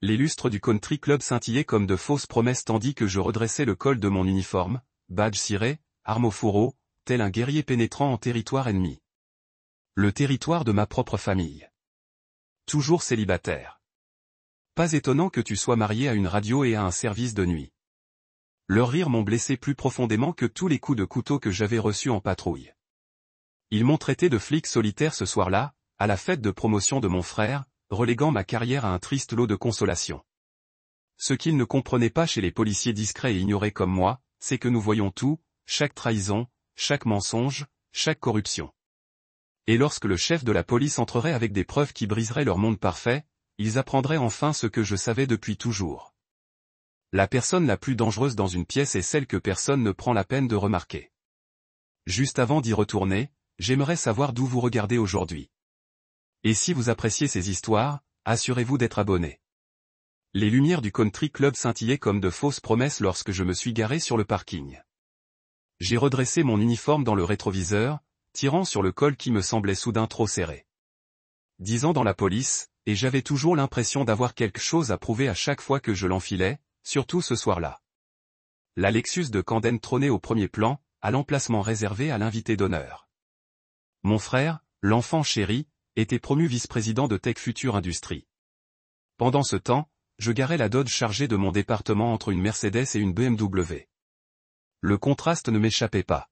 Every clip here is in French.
Les lustres du country club scintillaient comme de fausses promesses tandis que je redressais le col de mon uniforme, badge ciré, arme au fourreau, tel un guerrier pénétrant en territoire ennemi. Le territoire de ma propre famille. Toujours célibataire. Pas étonnant que tu sois marié à une radio et à un service de nuit. Leurs rires m'ont blessé plus profondément que tous les coups de couteau que j'avais reçus en patrouille. Ils m'ont traité de flic solitaire ce soir-là, à la fête de promotion de mon frère, reléguant ma carrière à un triste lot de consolation. Ce qu'ils ne comprenaient pas chez les policiers discrets et ignorés comme moi, c'est que nous voyons tout, chaque trahison, chaque mensonge, chaque corruption. Et lorsque le chef de la police entrerait avec des preuves qui briseraient leur monde parfait, ils apprendraient enfin ce que je savais depuis toujours. La personne la plus dangereuse dans une pièce est celle que personne ne prend la peine de remarquer. Juste avant d'y retourner, j'aimerais savoir d'où vous regardez aujourd'hui. Et si vous appréciez ces histoires, assurez-vous d'être abonné. Les lumières du country club scintillaient comme de fausses promesses lorsque je me suis garé sur le parking. J'ai redressé mon uniforme dans le rétroviseur, tirant sur le col qui me semblait soudain trop serré. 10 ans dans la police, et j'avais toujours l'impression d'avoir quelque chose à prouver à chaque fois que je l'enfilais, surtout ce soir-là. La Lexus de Camden trônait au premier plan, à l'emplacement réservé à l'invité d'honneur. Mon frère, l'enfant chéri, était promu vice-président de Tech Future Industries. Pendant ce temps, je garais la Dodge chargée de mon département entre une Mercedes et une BMW. Le contraste ne m'échappait pas.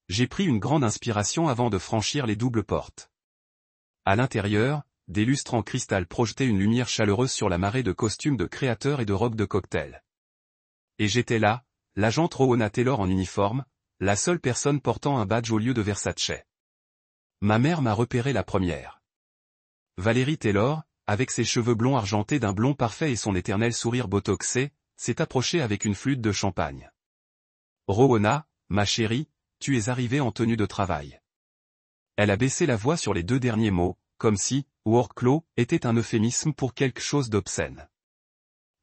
J'ai pris une grande inspiration avant de franchir les doubles portes. À l'intérieur, des lustres en cristal projetaient une lumière chaleureuse sur la marée de costumes de créateurs et de robes de cocktail. Et j'étais là, l'agent Rowanna Taylor en uniforme, la seule personne portant un badge au lieu de Versace. Ma mère m'a repéré la première. Valérie Taylor, avec ses cheveux blonds argentés d'un blond parfait et son éternel sourire botoxé, s'est approchée avec une flûte de champagne. Rowanna, ma chérie, tu es arrivée en tenue de travail. Elle a baissé la voix sur les 2 derniers mots, comme si « workflow » était un euphémisme pour quelque chose d'obscène.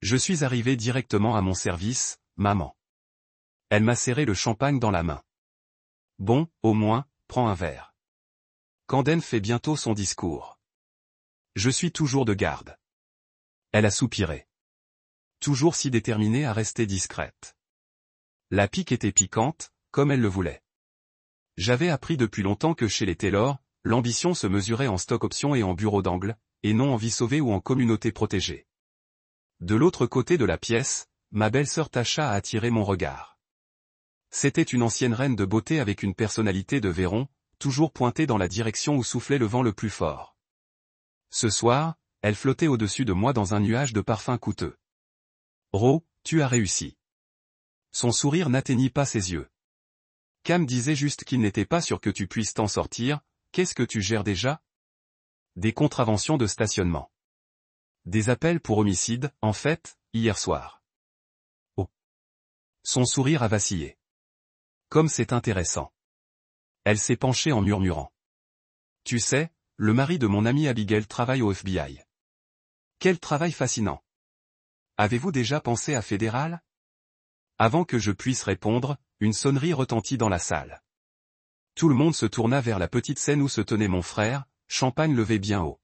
Je suis arrivé directement à mon service, maman. Elle m'a serré le champagne dans la main. Bon, au moins, prends un verre. Camden fait bientôt son discours. Je suis toujours de garde. Elle a soupiré. Toujours si déterminée à rester discrète. La pique était piquante, comme elle le voulait. J'avais appris depuis longtemps que chez les Taylor, l'ambition se mesurait en stock option et en bureau d'angle, et non en vie sauvée ou en communauté protégée. De l'autre côté de la pièce, ma belle-sœur Tasha a attiré mon regard. C'était une ancienne reine de beauté avec une personnalité de Véron, toujours pointée dans la direction où soufflait le vent le plus fort. Ce soir, elle flottait au-dessus de moi dans un nuage de parfums coûteux. Ro, tu as réussi. Son sourire n'atteignit pas ses yeux. Cam disait juste qu'il n'était pas sûr que tu puisses t'en sortir, qu'est-ce que tu gères déjà? Des contraventions de stationnement. Des appels pour homicide, en fait, hier soir. Oh. Son sourire a vacillé. Comme c'est intéressant. Elle s'est penchée en murmurant. Tu sais, le mari de mon amie Abigail travaille au FBI. Quel travail fascinant. Avez-vous déjà pensé à fédéral? Avant que je puisse répondre, une sonnerie retentit dans la salle. Tout le monde se tourna vers la petite scène où se tenait mon frère, champagne levé bien haut.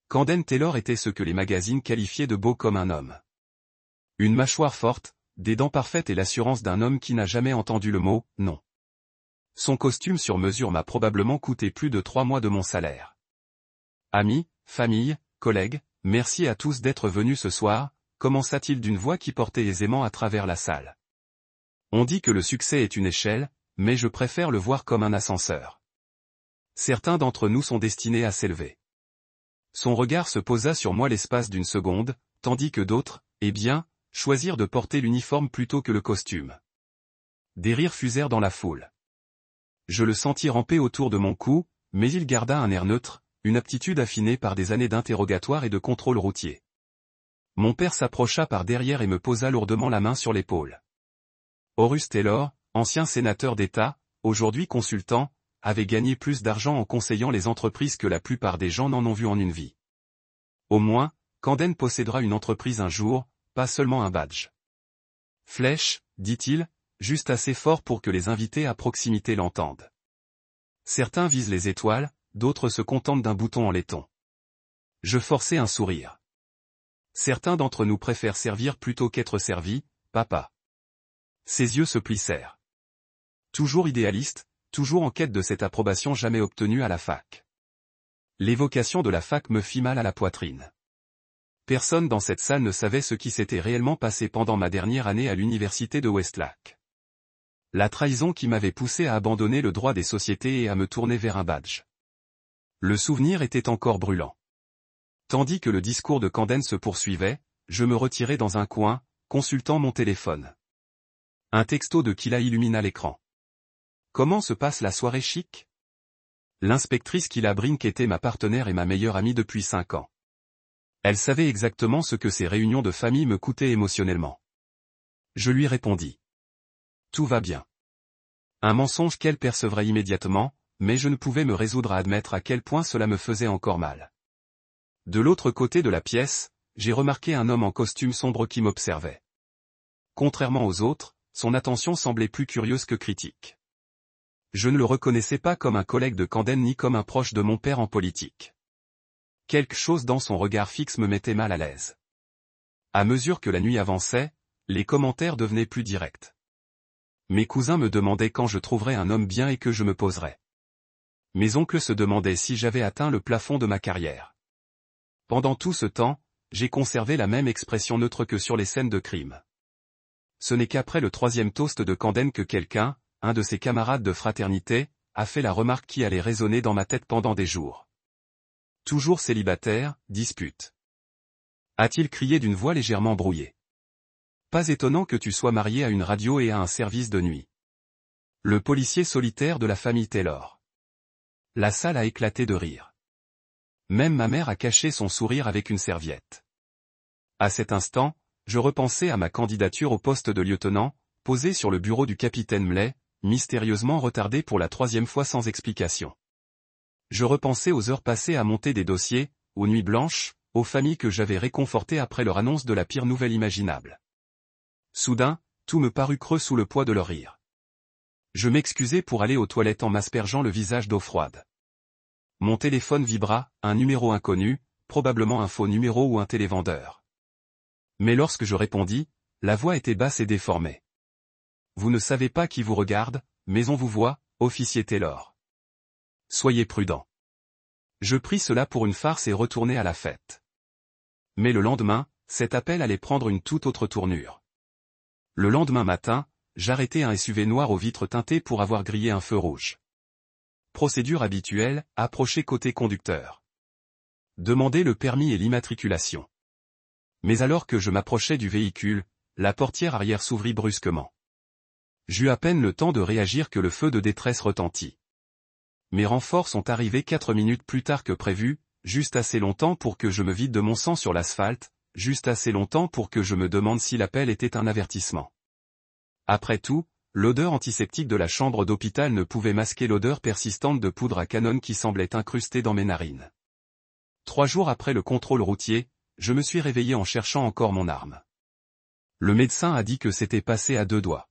Camden Taylor était ce que les magazines qualifiaient de beau comme un homme. Une mâchoire forte, des dents parfaites et l'assurance d'un homme qui n'a jamais entendu le mot « non ». Son costume sur mesure m'a probablement coûté plus de 3 mois de mon salaire. Amis, famille, collègues, merci à tous d'être venus ce soir, commença-t-il d'une voix qui portait aisément à travers la salle. On dit que le succès est une échelle, mais je préfère le voir comme un ascenseur. Certains d'entre nous sont destinés à s'élever. Son regard se posa sur moi l'espace d'une seconde, tandis que d'autres, eh bien, choisirent de porter l'uniforme plutôt que le costume. Des rires fusèrent dans la foule. Je le sentis ramper autour de mon cou, mais il garda un air neutre, une aptitude affinée par des années d'interrogatoire et de contrôle routier. Mon père s'approcha par derrière et me posa lourdement la main sur l'épaule. Horus Taylor, ancien sénateur d'État, aujourd'hui consultant, avait gagné plus d'argent en conseillant les entreprises que la plupart des gens n'en ont vu en une vie. Au moins, Camden possédera une entreprise un jour, pas seulement un badge. Flèche, dit-il, juste assez fort pour que les invités à proximité l'entendent. Certains visent les étoiles, d'autres se contentent d'un bouton en laiton. Je forçai un sourire. Certains d'entre nous préfèrent servir plutôt qu'être servis, papa. Ses yeux se plissèrent. Toujours idéaliste, toujours en quête de cette approbation jamais obtenue à la fac. L'évocation de la fac me fit mal à la poitrine. Personne dans cette salle ne savait ce qui s'était réellement passé pendant ma dernière année à l'université de Westlake. La trahison qui m'avait poussé à abandonner le droit des sociétés et à me tourner vers un badge. Le souvenir était encore brûlant. Tandis que le discours de Camden se poursuivait, je me retirai dans un coin, consultant mon téléphone. Un texto de Kila illumina l'écran. Comment se passe la soirée chic? L'inspectrice Kila Brink était ma partenaire et ma meilleure amie depuis 5 ans. Elle savait exactement ce que ces réunions de famille me coûtaient émotionnellement. Je lui répondis. Tout va bien. Un mensonge qu'elle percevrait immédiatement, mais je ne pouvais me résoudre à admettre à quel point cela me faisait encore mal. De l'autre côté de la pièce, j'ai remarqué un homme en costume sombre qui m'observait. Contrairement aux autres, son attention semblait plus curieuse que critique. Je ne le reconnaissais pas comme un collègue de Camden ni comme un proche de mon père en politique. Quelque chose dans son regard fixe me mettait mal à l'aise. À mesure que la nuit avançait, les commentaires devenaient plus directs. Mes cousins me demandaient quand je trouverais un homme bien et que je me poserais. Mes oncles se demandaient si j'avais atteint le plafond de ma carrière. Pendant tout ce temps, j'ai conservé la même expression neutre que sur les scènes de crime. Ce n'est qu'après le 3e toast de Camden que quelqu'un, un de ses camarades de fraternité, a fait la remarque qui allait résonner dans ma tête pendant des jours. Toujours célibataire, dispute. A-t-il crié d'une voix légèrement brouillée. Pas étonnant que tu sois marié à une radio et à un service de nuit. Le policier solitaire de la famille Taylor. La salle a éclaté de rire. Même ma mère a caché son sourire avec une serviette. À cet instant, je repensais à ma candidature au poste de lieutenant, posée sur le bureau du capitaine Mlay, mystérieusement retardée pour la 3e fois sans explication. Je repensais aux heures passées à monter des dossiers, aux nuits blanches, aux familles que j'avais réconfortées après leur annonce de la pire nouvelle imaginable. Soudain, tout me parut creux sous le poids de leur rire. Je m'excusai pour aller aux toilettes en m'aspergeant le visage d'eau froide. Mon téléphone vibra, un numéro inconnu, probablement un faux numéro ou un télévendeur. Mais lorsque je répondis, la voix était basse et déformée. Vous ne savez pas qui vous regarde, mais on vous voit, officier Taylor. Soyez prudent. Je pris cela pour une farce et retournai à la fête. Mais le lendemain, cet appel allait prendre une toute autre tournure. Le lendemain matin, j'arrêtai un SUV noir aux vitres teintées pour avoir grillé un feu rouge. Procédure habituelle, approcher côté conducteur. Demander le permis et l'immatriculation. Mais alors que je m'approchais du véhicule, la portière arrière s'ouvrit brusquement. J'eus à peine le temps de réagir que le feu de détresse retentit. Mes renforts sont arrivés 4 minutes plus tard que prévu, juste assez longtemps pour que je me vide de mon sang sur l'asphalte, juste assez longtemps pour que je me demande si l'appel était un avertissement. Après tout, l'odeur antiseptique de la chambre d'hôpital ne pouvait masquer l'odeur persistante de poudre à canon qui semblait incrustée dans mes narines. 3 jours après le contrôle routier, je me suis réveillé en cherchant encore mon arme. Le médecin a dit que c'était passé à 2 doigts.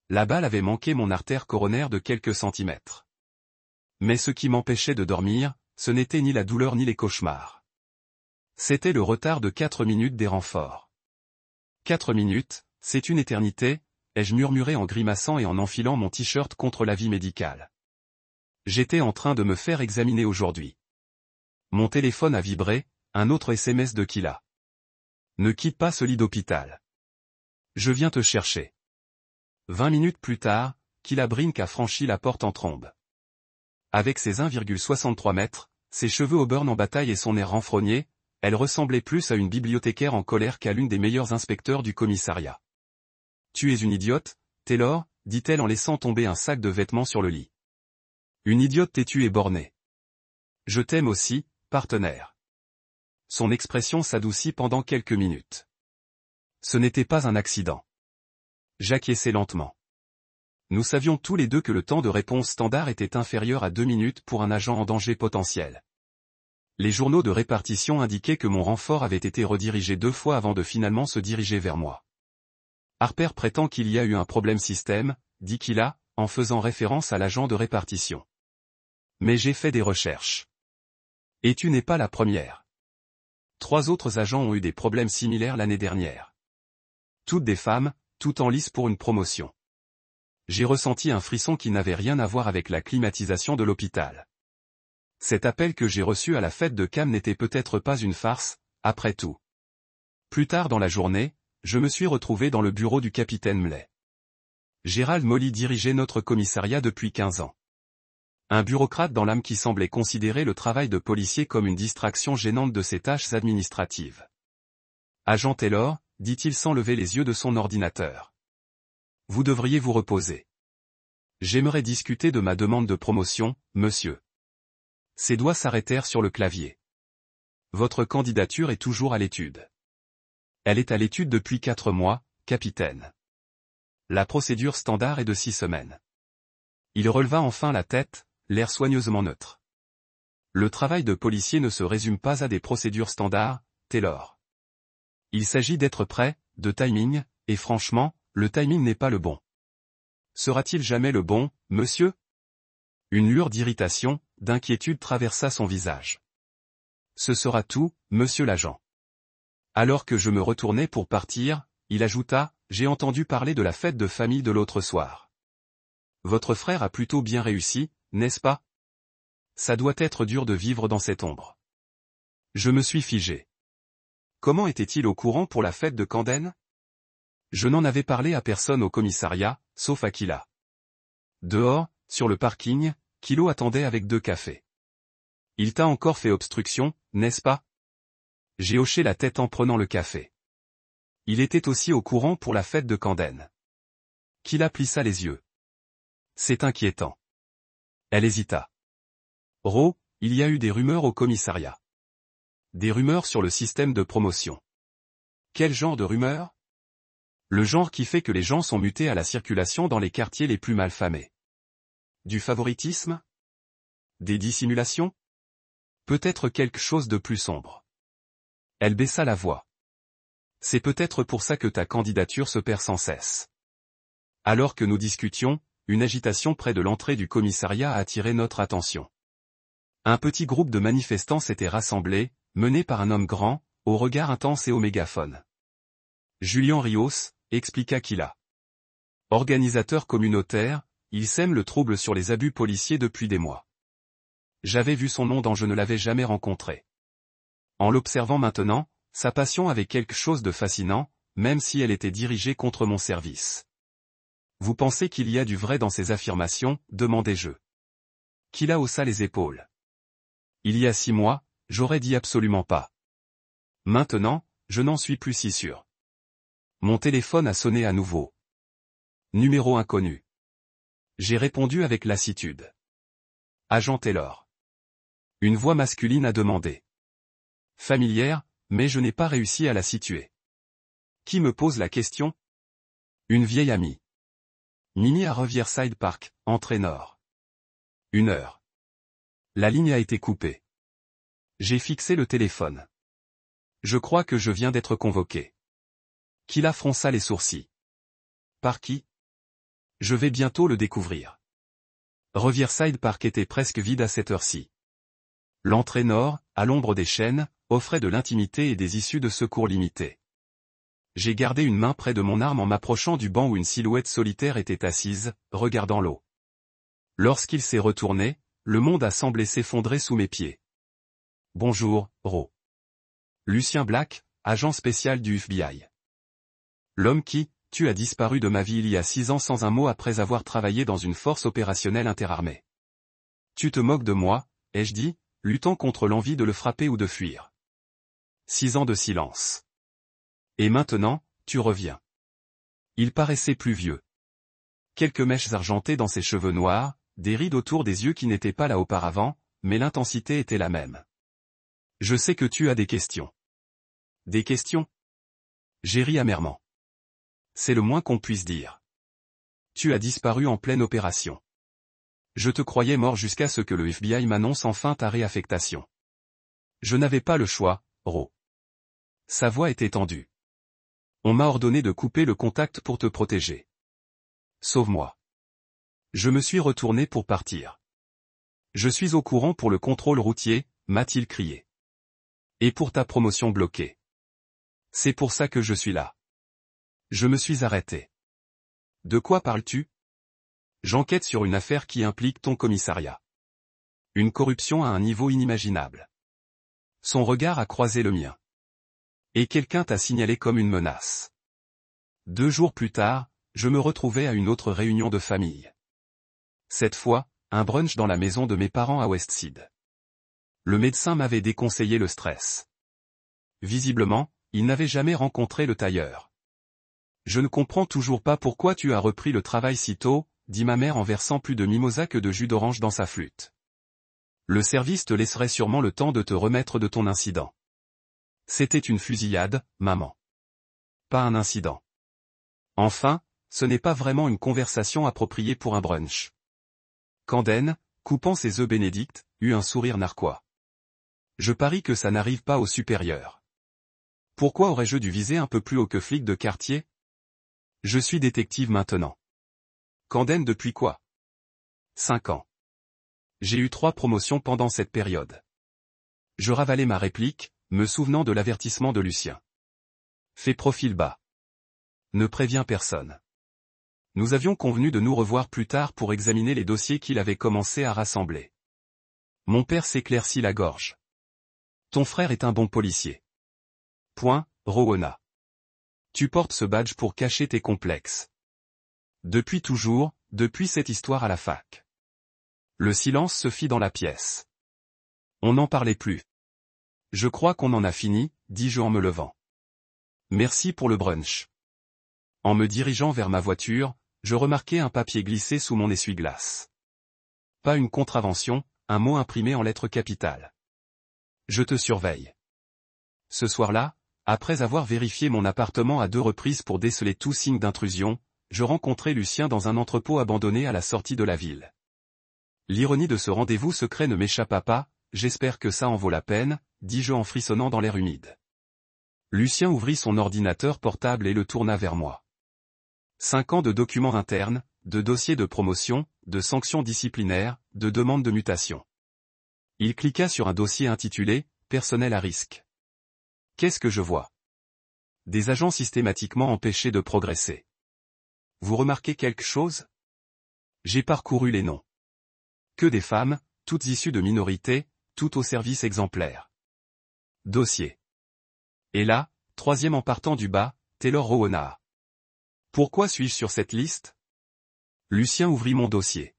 La balle avait manqué mon artère coronaire de quelques centimètres. Mais ce qui m'empêchait de dormir, ce n'était ni la douleur ni les cauchemars. C'était le retard de 4 minutes des renforts. 4 minutes, c'est une éternité, ai-je murmuré en grimaçant et en enfilant mon t-shirt contre l'avis médical. J'étais en train de me faire examiner aujourd'hui. Mon téléphone a vibré, un autre SMS de Kila. Ne quitte pas ce lit d'hôpital. Je viens te chercher. 20 minutes plus tard, Kila Brink a franchi la porte en trombe. Avec ses 1,63 mètres, ses cheveux auburn en bataille et son air renfrogné, elle ressemblait plus à une bibliothécaire en colère qu'à l'une des meilleures inspecteurs du commissariat. « Tu es une idiote, Taylor » dit-elle en laissant tomber un sac de vêtements sur le lit. « Une idiote têtue et bornée. Je t'aime aussi, partenaire. » Son expression s'adoucit pendant quelques minutes. Ce n'était pas un accident. J'acquiesçai lentement. Nous savions tous les deux que le temps de réponse standard était inférieur à 2 minutes pour un agent en danger potentiel. Les journaux de répartition indiquaient que mon renfort avait été redirigé 2 fois avant de finalement se diriger vers moi. Harper prétend qu'il y a eu un problème système, dit Kila, en faisant référence à l'agent de répartition. Mais j'ai fait des recherches. Et tu n'es pas la première. 3 autres agents ont eu des problèmes similaires l'année dernière. Toutes des femmes, toutes en lice pour une promotion. J'ai ressenti un frisson qui n'avait rien à voir avec la climatisation de l'hôpital. Cet appel que j'ai reçu à la fête de Cam n'était peut-être pas une farce, après tout. Plus tard dans la journée, je me suis retrouvé dans le bureau du capitaine Mlay. Gérald Molly dirigeait notre commissariat depuis 15 ans. Un bureaucrate dans l'âme qui semblait considérer le travail de policier comme une distraction gênante de ses tâches administratives. « Agent Taylor », dit-il sans lever les yeux de son ordinateur. « Vous devriez vous reposer. J'aimerais discuter de ma demande de promotion, monsieur. » Ses doigts s'arrêtèrent sur le clavier. « Votre candidature est toujours à l'étude. » « Elle est à l'étude depuis 4 mois, capitaine. La procédure standard est de 6 semaines. » Il releva enfin la tête, l'air soigneusement neutre. « Le travail de policier ne se résume pas à des procédures standards, Taylor. Il s'agit d'être prêt, de timing, et franchement, le timing n'est pas le bon. » « Sera-t-il jamais le bon, monsieur ?» Une lueur d'irritation, d'inquiétude traversa son visage. « Ce sera tout, monsieur l'agent. » Alors que je me retournais pour partir, il ajouta, « J'ai entendu parler de la fête de famille de l'autre soir. Votre frère a plutôt bien réussi, n'est-ce pas? Ça doit être dur de vivre dans cette ombre. » Je me suis figé. Comment était-il au courant pour la fête de Camden? Je n'en avais parlé à personne au commissariat, sauf à Kila. Dehors, sur le parking, Kilo attendait avec 2 cafés. Il t'a encore fait obstruction, n'est-ce pas? J'ai hoché la tête en prenant le café. Il était aussi au courant pour la fête de Camden. Kila plissa les yeux. C'est inquiétant. Elle hésita. Ro, il y a eu des rumeurs au commissariat. Des rumeurs sur le système de promotion. Quel genre de rumeurs? Le genre qui fait que les gens sont mutés à la circulation dans les quartiers les plus malfamés. Du favoritisme? Des dissimulations? Peut-être quelque chose de plus sombre. Elle baissa la voix. C'est peut-être pour ça que ta candidature se perd sans cesse. Alors que nous discutions, une agitation près de l'entrée du commissariat a attiré notre attention. Un petit groupe de manifestants s'était rassemblé, mené par un homme grand, au regard intense et au mégaphone. Julian Rios, expliqua Kila. Organisateur communautaire, il sème le trouble sur les abus policiers depuis des mois. J'avais vu son nom dans Je ne l'avais jamais rencontré. En l'observant maintenant, sa passion avait quelque chose de fascinant, même si elle était dirigée contre mon service. Vous pensez qu'il y a du vrai dans ces affirmations, demandai-je. Kila haussa les épaules. Il y a 6 mois, j'aurais dit absolument pas. Maintenant, je n'en suis plus si sûr. Mon téléphone a sonné à nouveau. Numéro inconnu. J'ai répondu avec lassitude. Agent Taylor. Une voix masculine a demandé. Familière, mais je n'ai pas réussi à la situer. Qui me pose la question? Une vieille amie. Mini à Riverside Park, entrée nord. 1 heure. La ligne a été coupée. J'ai fixé le téléphone. Je crois que je viens d'être convoqué. Kila fronça les sourcils. Par qui? Je vais bientôt le découvrir. Riverside Park était presque vide à cette heure-ci. L'entrée nord, à l'ombre des chênes, offrait de l'intimité et des issues de secours limitées. J'ai gardé une main près de mon arme en m'approchant du banc où une silhouette solitaire était assise, regardant l'eau. Lorsqu'il s'est retourné, le monde a semblé s'effondrer sous mes pieds. Bonjour, Ro. Lucien Black, agent spécial du FBI. L'homme qui, tu as disparu de ma vie il y a 6 ans sans un mot après avoir travaillé dans une force opérationnelle interarmée. Tu te moques de moi, ai-je dit, luttant contre l'envie de le frapper ou de fuir. 6 ans de silence. Et maintenant, tu reviens. Il paraissait plus vieux. Quelques mèches argentées dans ses cheveux noirs, des rides autour des yeux qui n'étaient pas là auparavant, mais l'intensité était la même. Je sais que tu as des questions. Des questions? J'ai ri amèrement. C'est le moins qu'on puisse dire. Tu as disparu en pleine opération. Je te croyais mort jusqu'à ce que le FBI m'annonce enfin ta réaffectation. Je n'avais pas le choix, Ro. Sa voix était tendue. On m'a ordonné de couper le contact pour te protéger. Sauve-moi. Je me suis retourné pour partir. Je suis au courant pour le contrôle routier, m'a-t-il crié. Et pour ta promotion bloquée. C'est pour ça que je suis là. Je me suis arrêté. De quoi parles-tu? J'enquête sur une affaire qui implique ton commissariat. Une corruption à un niveau inimaginable. Son regard a croisé le mien. Et quelqu'un t'a signalé comme une menace. 2 jours plus tard, je me retrouvais à une autre réunion de famille. Cette fois, un brunch dans la maison de mes parents à Westside. Le médecin m'avait déconseillé le stress. Visiblement, il n'avait jamais rencontré le tailleur. Je ne comprends toujours pas pourquoi tu as repris le travail si tôt, dit ma mère en versant plus de mimosa que de jus d'orange dans sa flûte. Le service te laisserait sûrement le temps de te remettre de ton incident. C'était une fusillade, maman. Pas un incident. Enfin, ce n'est pas vraiment une conversation appropriée pour un brunch. Camden, coupant ses œufs bénédicts, eut un sourire narquois. Je parie que ça n'arrive pas au supérieur. Pourquoi aurais-je dû viser un peu plus haut que flic de quartier? Je suis détective maintenant. Camden depuis quoi? 5 ans. J'ai eu 3 promotions pendant cette période. Je ravalais ma réplique, me souvenant de l'avertissement de Lucien. Fais profil bas. Ne préviens personne. Nous avions convenu de nous revoir plus tard pour examiner les dossiers qu'il avait commencé à rassembler. Mon père s'éclaircit la gorge. Ton frère est un bon policier. Point, Rowena. Tu portes ce badge pour cacher tes complexes. Depuis toujours, depuis cette histoire à la fac. Le silence se fit dans la pièce. On n'en parlait plus. Je crois qu'on en a fini, dis-je en me levant. Merci pour le brunch. En me dirigeant vers ma voiture, je remarquai un papier glissé sous mon essuie-glace. Pas une contravention, un mot imprimé en lettres capitales. Je te surveille. Ce soir-là, après avoir vérifié mon appartement à 2 reprises pour déceler tout signe d'intrusion, je rencontrai Lucien dans un entrepôt abandonné à la sortie de la ville. L'ironie de ce rendez-vous secret ne m'échappa pas, j'espère que ça en vaut la peine, dis-je en frissonnant dans l'air humide. Lucien ouvrit son ordinateur portable et le tourna vers moi. 5 ans de documents internes, de dossiers de promotion, de sanctions disciplinaires, de demandes de mutation. Il cliqua sur un dossier intitulé « Personnel à risque ». Qu'est-ce que je vois? Des agents systématiquement empêchés de progresser. Vous remarquez quelque chose? J'ai parcouru les noms. Que des femmes, toutes issues de minorités, toutes au service exemplaire. Dossier. Et là, 3e en partant du bas, Taylor Rowena. Pourquoi suis-je sur cette liste? Lucien ouvrit mon dossier.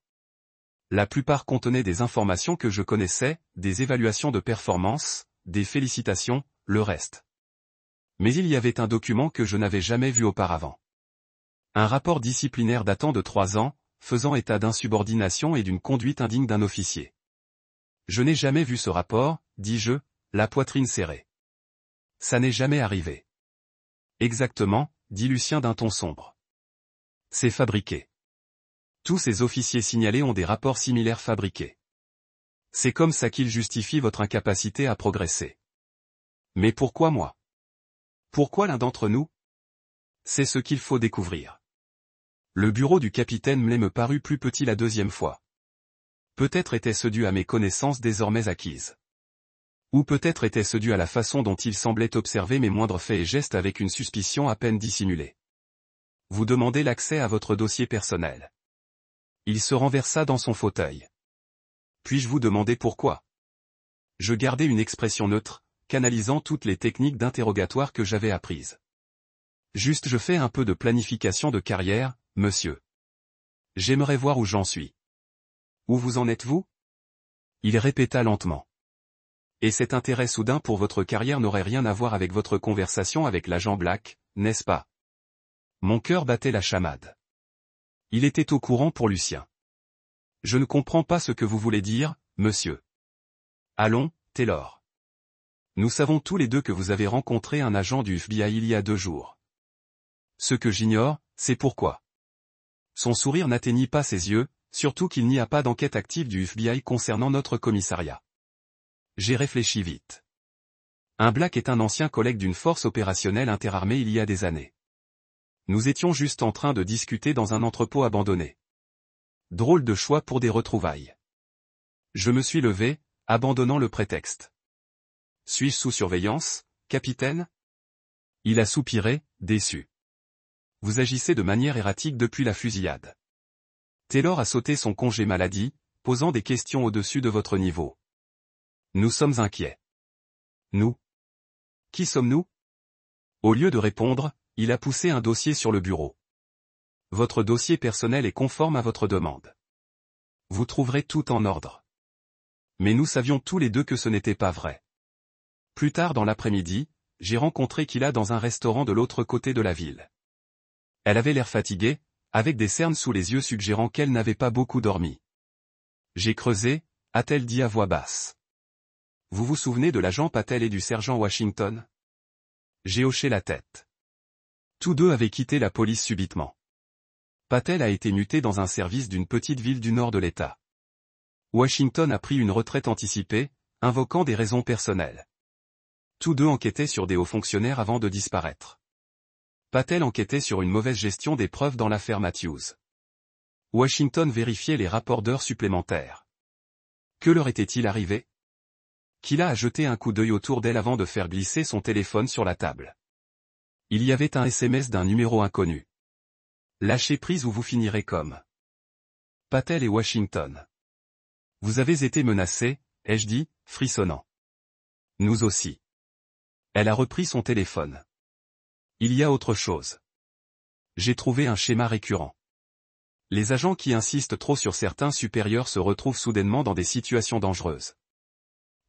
La plupart contenaient des informations que je connaissais, des évaluations de performance, des félicitations, le reste. Mais il y avait un document que je n'avais jamais vu auparavant. Un rapport disciplinaire datant de 3 ans, faisant état d'insubordination et d'une conduite indigne d'un officier. Je n'ai jamais vu ce rapport, dis-je, la poitrine serrée. Ça n'est jamais arrivé. Exactement, dit Lucien d'un ton sombre. C'est fabriqué. Tous ces officiers signalés ont des rapports similaires fabriqués. C'est comme ça qu'ils justifient votre incapacité à progresser. Mais pourquoi moi? Pourquoi l'un d'entre nous? C'est ce qu'il faut découvrir. Le bureau du capitaine Mlay me parut plus petit la 2e fois. Peut-être était-ce dû à mes connaissances désormais acquises. Ou peut-être était-ce dû à la façon dont il semblait observer mes moindres faits et gestes avec une suspicion à peine dissimulée. Vous demandez l'accès à votre dossier personnel. Il se renversa dans son fauteuil. Puis-je vous demander pourquoi? Je gardai une expression neutre, canalisant toutes les techniques d'interrogatoire que j'avais apprises. Juste je fais un peu de planification de carrière, monsieur. J'aimerais voir où j'en suis. Où vous en êtes-vous? Il répéta lentement. Et cet intérêt soudain pour votre carrière n'aurait rien à voir avec votre conversation avec l'agent Black, n'est-ce pas? Mon cœur battait la chamade. Il était au courant pour Lucien. Je ne comprends pas ce que vous voulez dire, monsieur. Allons, Taylor. Nous savons tous les deux que vous avez rencontré un agent du FBI il y a 2 jours. Ce que j'ignore, c'est pourquoi. Son sourire n'atteignit pas ses yeux, surtout qu'il n'y a pas d'enquête active du FBI concernant notre commissariat. J'ai réfléchi vite. Un Black est un ancien collègue d'une force opérationnelle interarmée il y a des années. Nous étions juste en train de discuter dans un entrepôt abandonné. Drôle de choix pour des retrouvailles. Je me suis levé, abandonnant le prétexte. Suis-je sous surveillance, capitaine? Il a soupiré, déçu. Vous agissez de manière erratique depuis la fusillade. Taylor a sauté son congé maladie, posant des questions au-dessus de votre niveau. Nous sommes inquiets. Nous? Qui sommes-nous? Au lieu de répondre, il a poussé un dossier sur le bureau. Votre dossier personnel est conforme à votre demande. Vous trouverez tout en ordre. Mais nous savions tous les deux que ce n'était pas vrai. Plus tard dans l'après-midi, j'ai rencontré Kila dans un restaurant de l'autre côté de la ville. Elle avait l'air fatiguée, avec des cernes sous les yeux suggérant qu'elle n'avait pas beaucoup dormi. J'ai creusé, a-t-elle dit à voix basse. Vous vous souvenez de l'agent Patel et du sergent Washington? J'ai hoché la tête. Tous deux avaient quitté la police subitement. Patel a été muté dans un service d'une petite ville du nord de l'État. Washington a pris une retraite anticipée, invoquant des raisons personnelles. Tous deux enquêtaient sur des hauts fonctionnaires avant de disparaître. Patel enquêtait sur une mauvaise gestion des preuves dans l'affaire Matthews. Washington vérifiait les rapports d'heures supplémentaires. Que leur était-il arrivé? Kila a jeté un coup d'œil autour d'elle avant de faire glisser son téléphone sur la table. Il y avait un SMS d'un numéro inconnu. Lâchez prise ou vous finirez comme. Patel et Washington. Vous avez été menacés, ai-je dit, frissonnant. Nous aussi. Elle a repris son téléphone. Il y a autre chose. J'ai trouvé un schéma récurrent. Les agents qui insistent trop sur certains supérieurs se retrouvent soudainement dans des situations dangereuses.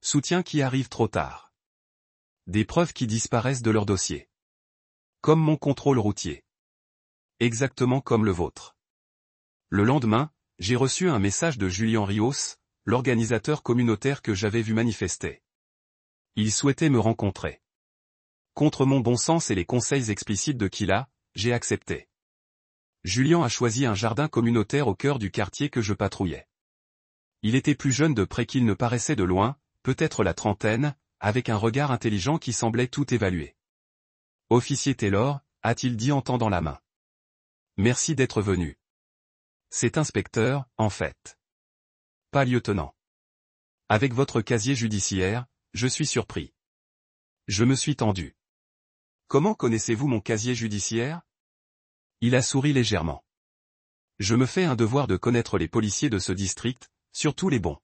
Soutien qui arrive trop tard. Des preuves qui disparaissent de leur dossier. Comme mon contrôle routier. Exactement comme le vôtre. Le lendemain, j'ai reçu un message de Julian Rios, l'organisateur communautaire que j'avais vu manifester. Il souhaitait me rencontrer. Contre mon bon sens et les conseils explicites de Kila, j'ai accepté. Julian a choisi un jardin communautaire au cœur du quartier que je patrouillais. Il était plus jeune de près qu'il ne paraissait de loin, peut-être la trentaine, avec un regard intelligent qui semblait tout évaluer. Officier Taylor, a-t-il dit en tendant la main. Merci d'être venu. C'est inspecteur, en fait. Pas lieutenant. Avec votre casier judiciaire, je suis surpris. Je me suis tendu. Comment connaissez-vous mon casier judiciaire? Il a souri légèrement. Je me fais un devoir de connaître les policiers de ce district, surtout les bons.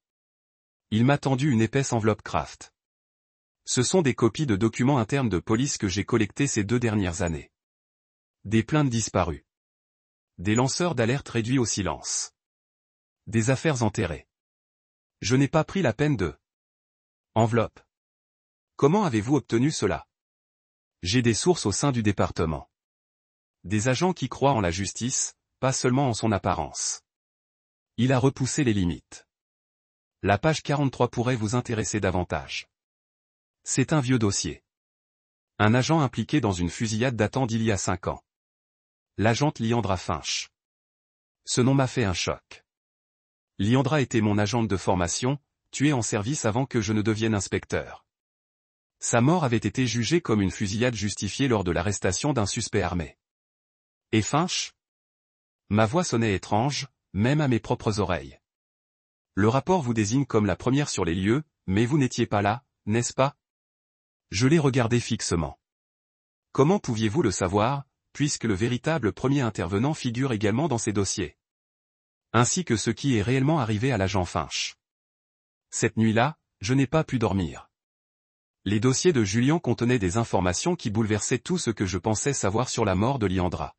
Il m'a tendu une épaisse enveloppe Kraft. Ce sont des copies de documents internes de police que j'ai collectés ces 2 dernières années. Des plaintes disparues. Des lanceurs d'alerte réduits au silence. Des affaires enterrées. Je n'ai pas pris la peine de... Enveloppe. Comment avez-vous obtenu cela? J'ai des sources au sein du département. Des agents qui croient en la justice, pas seulement en son apparence. Il a repoussé les limites. La page 43 pourrait vous intéresser davantage. C'est un vieux dossier. Un agent impliqué dans une fusillade datant d'il y a 5 ans. L'agente Liandra Finch. Ce nom m'a fait un choc. Liandra était mon agente de formation, tuée en service avant que je ne devienne inspecteur. Sa mort avait été jugée comme une fusillade justifiée lors de l'arrestation d'un suspect armé. Et Finch? Ma voix sonnait étrange, même à mes propres oreilles. Le rapport vous désigne comme la première sur les lieux, mais vous n'étiez pas là, n'est-ce pas? Je l'ai regardé fixement. Comment pouviez-vous le savoir, puisque le véritable premier intervenant figure également dans ces dossiers? Ainsi que ce qui est réellement arrivé à l'agent Finch. Cette nuit-là, je n'ai pas pu dormir. Les dossiers de Julian contenaient des informations qui bouleversaient tout ce que je pensais savoir sur la mort de Liandra.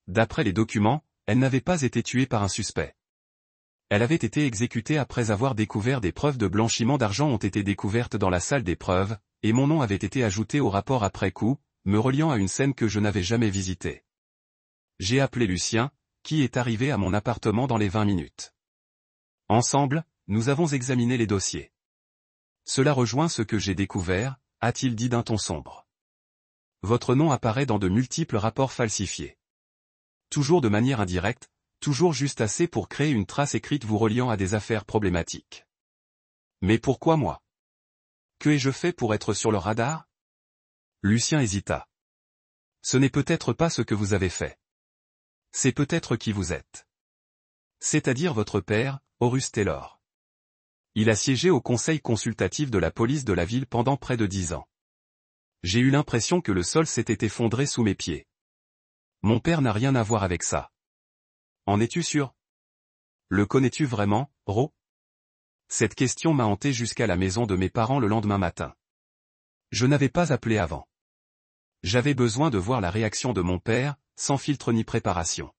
D'après les documents, elle n'avait pas été tuée par un suspect. Elle avait été exécutée après avoir découvert des preuves de blanchiment d'argent ont été découvertes dans la salle des preuves, et mon nom avait été ajouté au rapport après coup, me reliant à une scène que je n'avais jamais visitée. J'ai appelé Lucien, qui est arrivé à mon appartement dans les 20 minutes. Ensemble, nous avons examiné les dossiers. Cela rejoint ce que j'ai découvert, a-t-il dit d'un ton sombre. Votre nom apparaît dans de multiples rapports falsifiés. Toujours de manière indirecte, toujours juste assez pour créer une trace écrite vous reliant à des affaires problématiques. Mais pourquoi moi? Que ai-je fait pour être sur le radar? Lucien hésita. Ce n'est peut-être pas ce que vous avez fait. C'est peut-être qui vous êtes. C'est-à-dire votre père, Horus Taylor. Il a siégé au conseil consultatif de la police de la ville pendant près de 10 ans. J'ai eu l'impression que le sol s'était effondré sous mes pieds. Mon père n'a rien à voir avec ça. En es-tu sûr? Le connais-tu vraiment, Ro? Cette question m'a hanté jusqu'à la maison de mes parents le lendemain matin. Je n'avais pas appelé avant. J'avais besoin de voir la réaction de mon père, sans filtre ni préparation.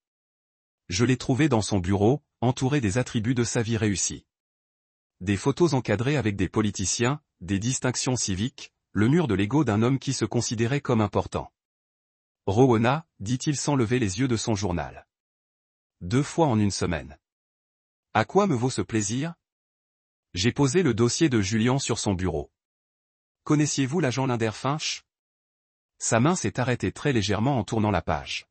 Je l'ai trouvé dans son bureau, entouré des attributs de sa vie réussie. Des photos encadrées avec des politiciens, des distinctions civiques, le mur de l'ego d'un homme qui se considérait comme important. Rowena, dit-il sans lever les yeux de son journal. 2 fois en une semaine. À quoi me vaut ce plaisir? J'ai posé le dossier de Julian sur son bureau. Connaissiez-vous l'agent Linderfinch? Sa main s'est arrêtée très légèrement en tournant la page.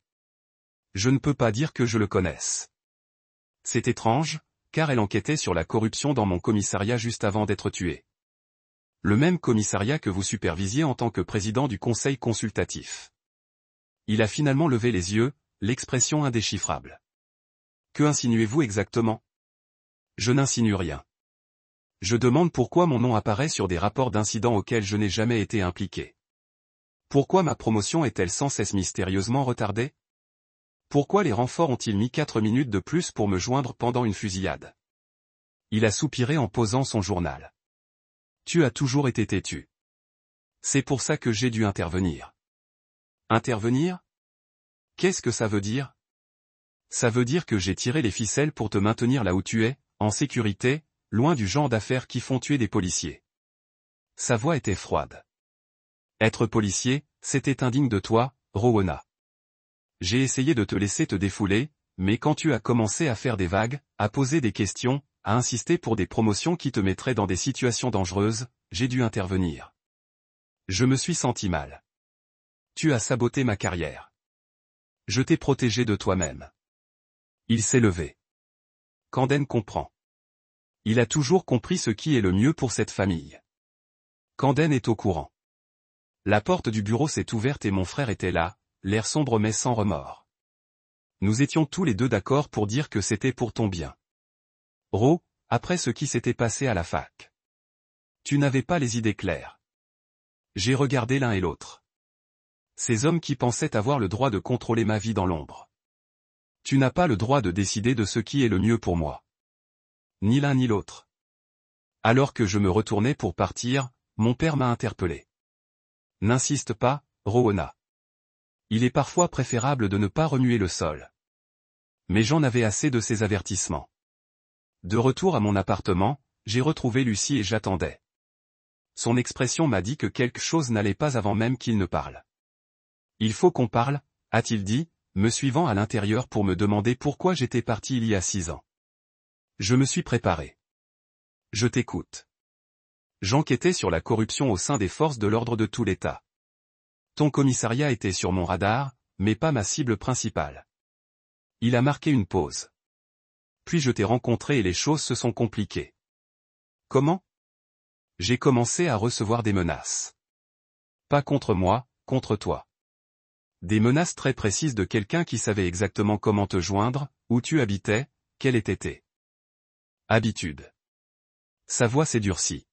Je ne peux pas dire que je le connaisse. C'est étrange, car elle enquêtait sur la corruption dans mon commissariat juste avant d'être tuée. Le même commissariat que vous supervisiez en tant que président du conseil consultatif. Il a finalement levé les yeux, l'expression indéchiffrable. Que insinuez-vous exactement? Je n'insinue rien. Je demande pourquoi mon nom apparaît sur des rapports d'incidents auxquels je n'ai jamais été impliqué. Pourquoi ma promotion est-elle sans cesse mystérieusement retardée? Pourquoi les renforts ont-ils mis 4 minutes de plus pour me joindre pendant une fusillade? Il a soupiré en posant son journal. Tu as toujours été têtu. C'est pour ça que j'ai dû intervenir. Intervenir? Qu'est-ce que ça veut dire? Ça veut dire que j'ai tiré les ficelles pour te maintenir là où tu es, en sécurité, loin du genre d'affaires qui font tuer des policiers. Sa voix était froide. Être policier, c'était indigne de toi, Rowena. J'ai essayé de te laisser te défouler, mais quand tu as commencé à faire des vagues, à poser des questions, à insister pour des promotions qui te mettraient dans des situations dangereuses, j'ai dû intervenir. Je me suis senti mal. Tu as saboté ma carrière. Je t'ai protégé de toi-même. Il s'est levé. Camden comprend. Il a toujours compris ce qui est le mieux pour cette famille. Camden est au courant. La porte du bureau s'est ouverte et mon frère était là, l'air sombre mais sans remords. Nous étions tous les deux d'accord pour dire que c'était pour ton bien. Ro, après ce qui s'était passé à la fac. Tu n'avais pas les idées claires. J'ai regardé l'un et l'autre. Ces hommes qui pensaient avoir le droit de contrôler ma vie dans l'ombre. Tu n'as pas le droit de décider de ce qui est le mieux pour moi. Ni l'un ni l'autre. Alors que je me retournais pour partir, mon père m'a interpellé. N'insiste pas, Rowena. Il est parfois préférable de ne pas remuer le sol. Mais j'en avais assez de ces avertissements. De retour à mon appartement, j'ai retrouvé Lucie et j'attendais. Son expression m'a dit que quelque chose n'allait pas avant même qu'il ne parle. Il faut qu'on parle, a-t-il dit, me suivant à l'intérieur pour me demander pourquoi j'étais parti il y a 6 ans. Je me suis préparé. Je t'écoute. J'enquêtais sur la corruption au sein des forces de l'ordre de tout l'État. Ton commissariat était sur mon radar, mais pas ma cible principale. Il a marqué une pause. Puis je t'ai rencontré et les choses se sont compliquées. Comment? J'ai commencé à recevoir des menaces. Pas contre moi, contre toi. Des menaces très précises de quelqu'un qui savait exactement comment te joindre, où tu habitais, quelle était tes habitudes. Sa voix s'est durcie.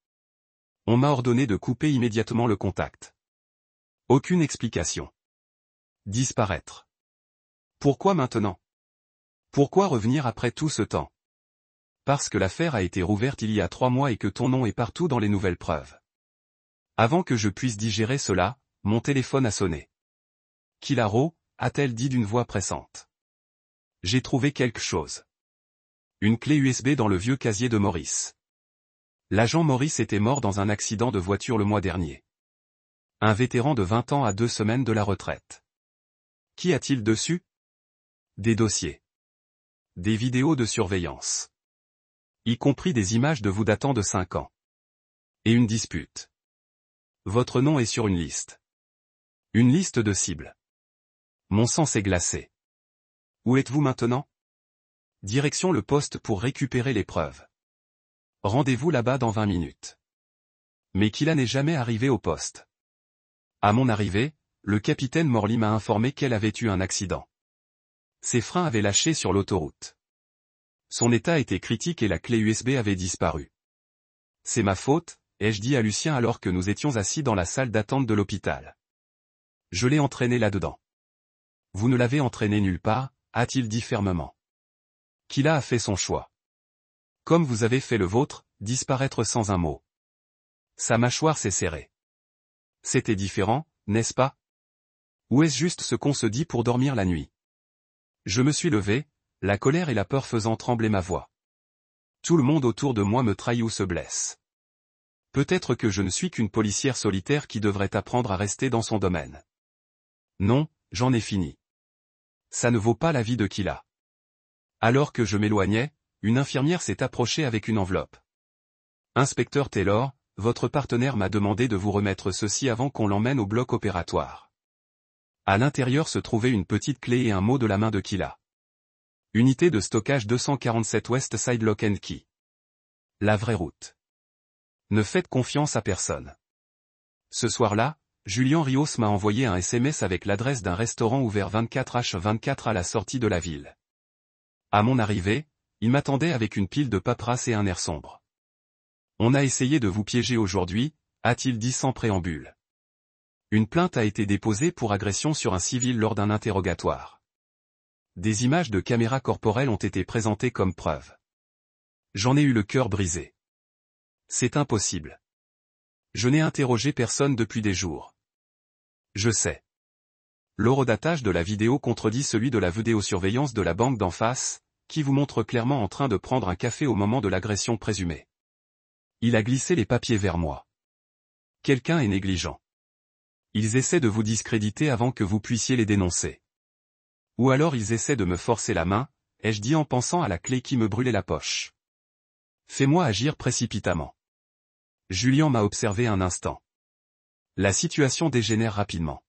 On m'a ordonné de couper immédiatement le contact. Aucune explication. Disparaître. Pourquoi maintenant? Pourquoi revenir après tout ce temps? Parce que l'affaire a été rouverte il y a 3 mois et que ton nom est partout dans les nouvelles preuves. Avant que je puisse digérer cela, mon téléphone a sonné. Kilaro, a-t-elle dit d'une voix pressante. J'ai trouvé quelque chose. Une clé USB dans le vieux casier de Maurice. L'agent Maurice était mort dans un accident de voiture le mois dernier. Un vétéran de 20 ans à 2 semaines de la retraite. Qu'y a-t-il dessus? Des dossiers. Des vidéos de surveillance. Y compris des images de vous datant de 5 ans. Et une dispute. Votre nom est sur une liste. Une liste de cibles. Mon sang s'est glacé. Où êtes-vous maintenant? Direction le poste pour récupérer les preuves. Rendez-vous là-bas dans 20 minutes. Mais Kila n'est jamais arrivé au poste. À mon arrivée, le capitaine Morley m'a informé qu'elle avait eu un accident. Ses freins avaient lâché sur l'autoroute. Son état était critique et la clé USB avait disparu. C'est ma faute, ai-je dit à Lucien alors que nous étions assis dans la salle d'attente de l'hôpital. Je l'ai entraîné là-dedans. Vous ne l'avez entraîné nulle part, a-t-il dit fermement. Killa a fait son choix. Comme vous avez fait le vôtre, disparaître sans un mot. Sa mâchoire s'est serrée. C'était différent, n'est-ce pas? Ou est-ce juste ce qu'on se dit pour dormir la nuit? Je me suis levé, la colère et la peur faisant trembler ma voix. Tout le monde autour de moi me trahit ou se blesse. Peut-être que je ne suis qu'une policière solitaire qui devrait apprendre à rester dans son domaine. Non, j'en ai fini. Ça ne vaut pas la vie de Killa. Alors que je m'éloignais, une infirmière s'est approchée avec une enveloppe. Inspecteur Taylor, votre partenaire m'a demandé de vous remettre ceci avant qu'on l'emmène au bloc opératoire. À l'intérieur se trouvait une petite clé et un mot de la main de Killa. Unité de stockage 247 West Side Lock and Key. La vraie route. Ne faites confiance à personne. Ce soir-là, Julian Rios m'a envoyé un SMS avec l'adresse d'un restaurant ouvert 24h24 à la sortie de la ville. À mon arrivée, il m'attendait avec une pile de paperasse et un air sombre. On a essayé de vous piéger aujourd'hui, a-t-il dit sans préambule. Une plainte a été déposée pour agression sur un civil lors d'un interrogatoire. Des images de caméras corporelles ont été présentées comme preuve. J'en ai eu le cœur brisé. C'est impossible. Je n'ai interrogé personne depuis des jours. Je sais. L'horodatage de la vidéo contredit celui de la vidéosurveillance de la banque d'en face, qui vous montre clairement en train de prendre un café au moment de l'agression présumée. Il a glissé les papiers vers moi. Quelqu'un est négligent. Ils essaient de vous discréditer avant que vous puissiez les dénoncer. Ou alors ils essaient de me forcer la main, ai-je dit en pensant à la clé qui me brûlait la poche. Fais-moi agir précipitamment. Julian m'a observé un instant. La situation dégénère rapidement.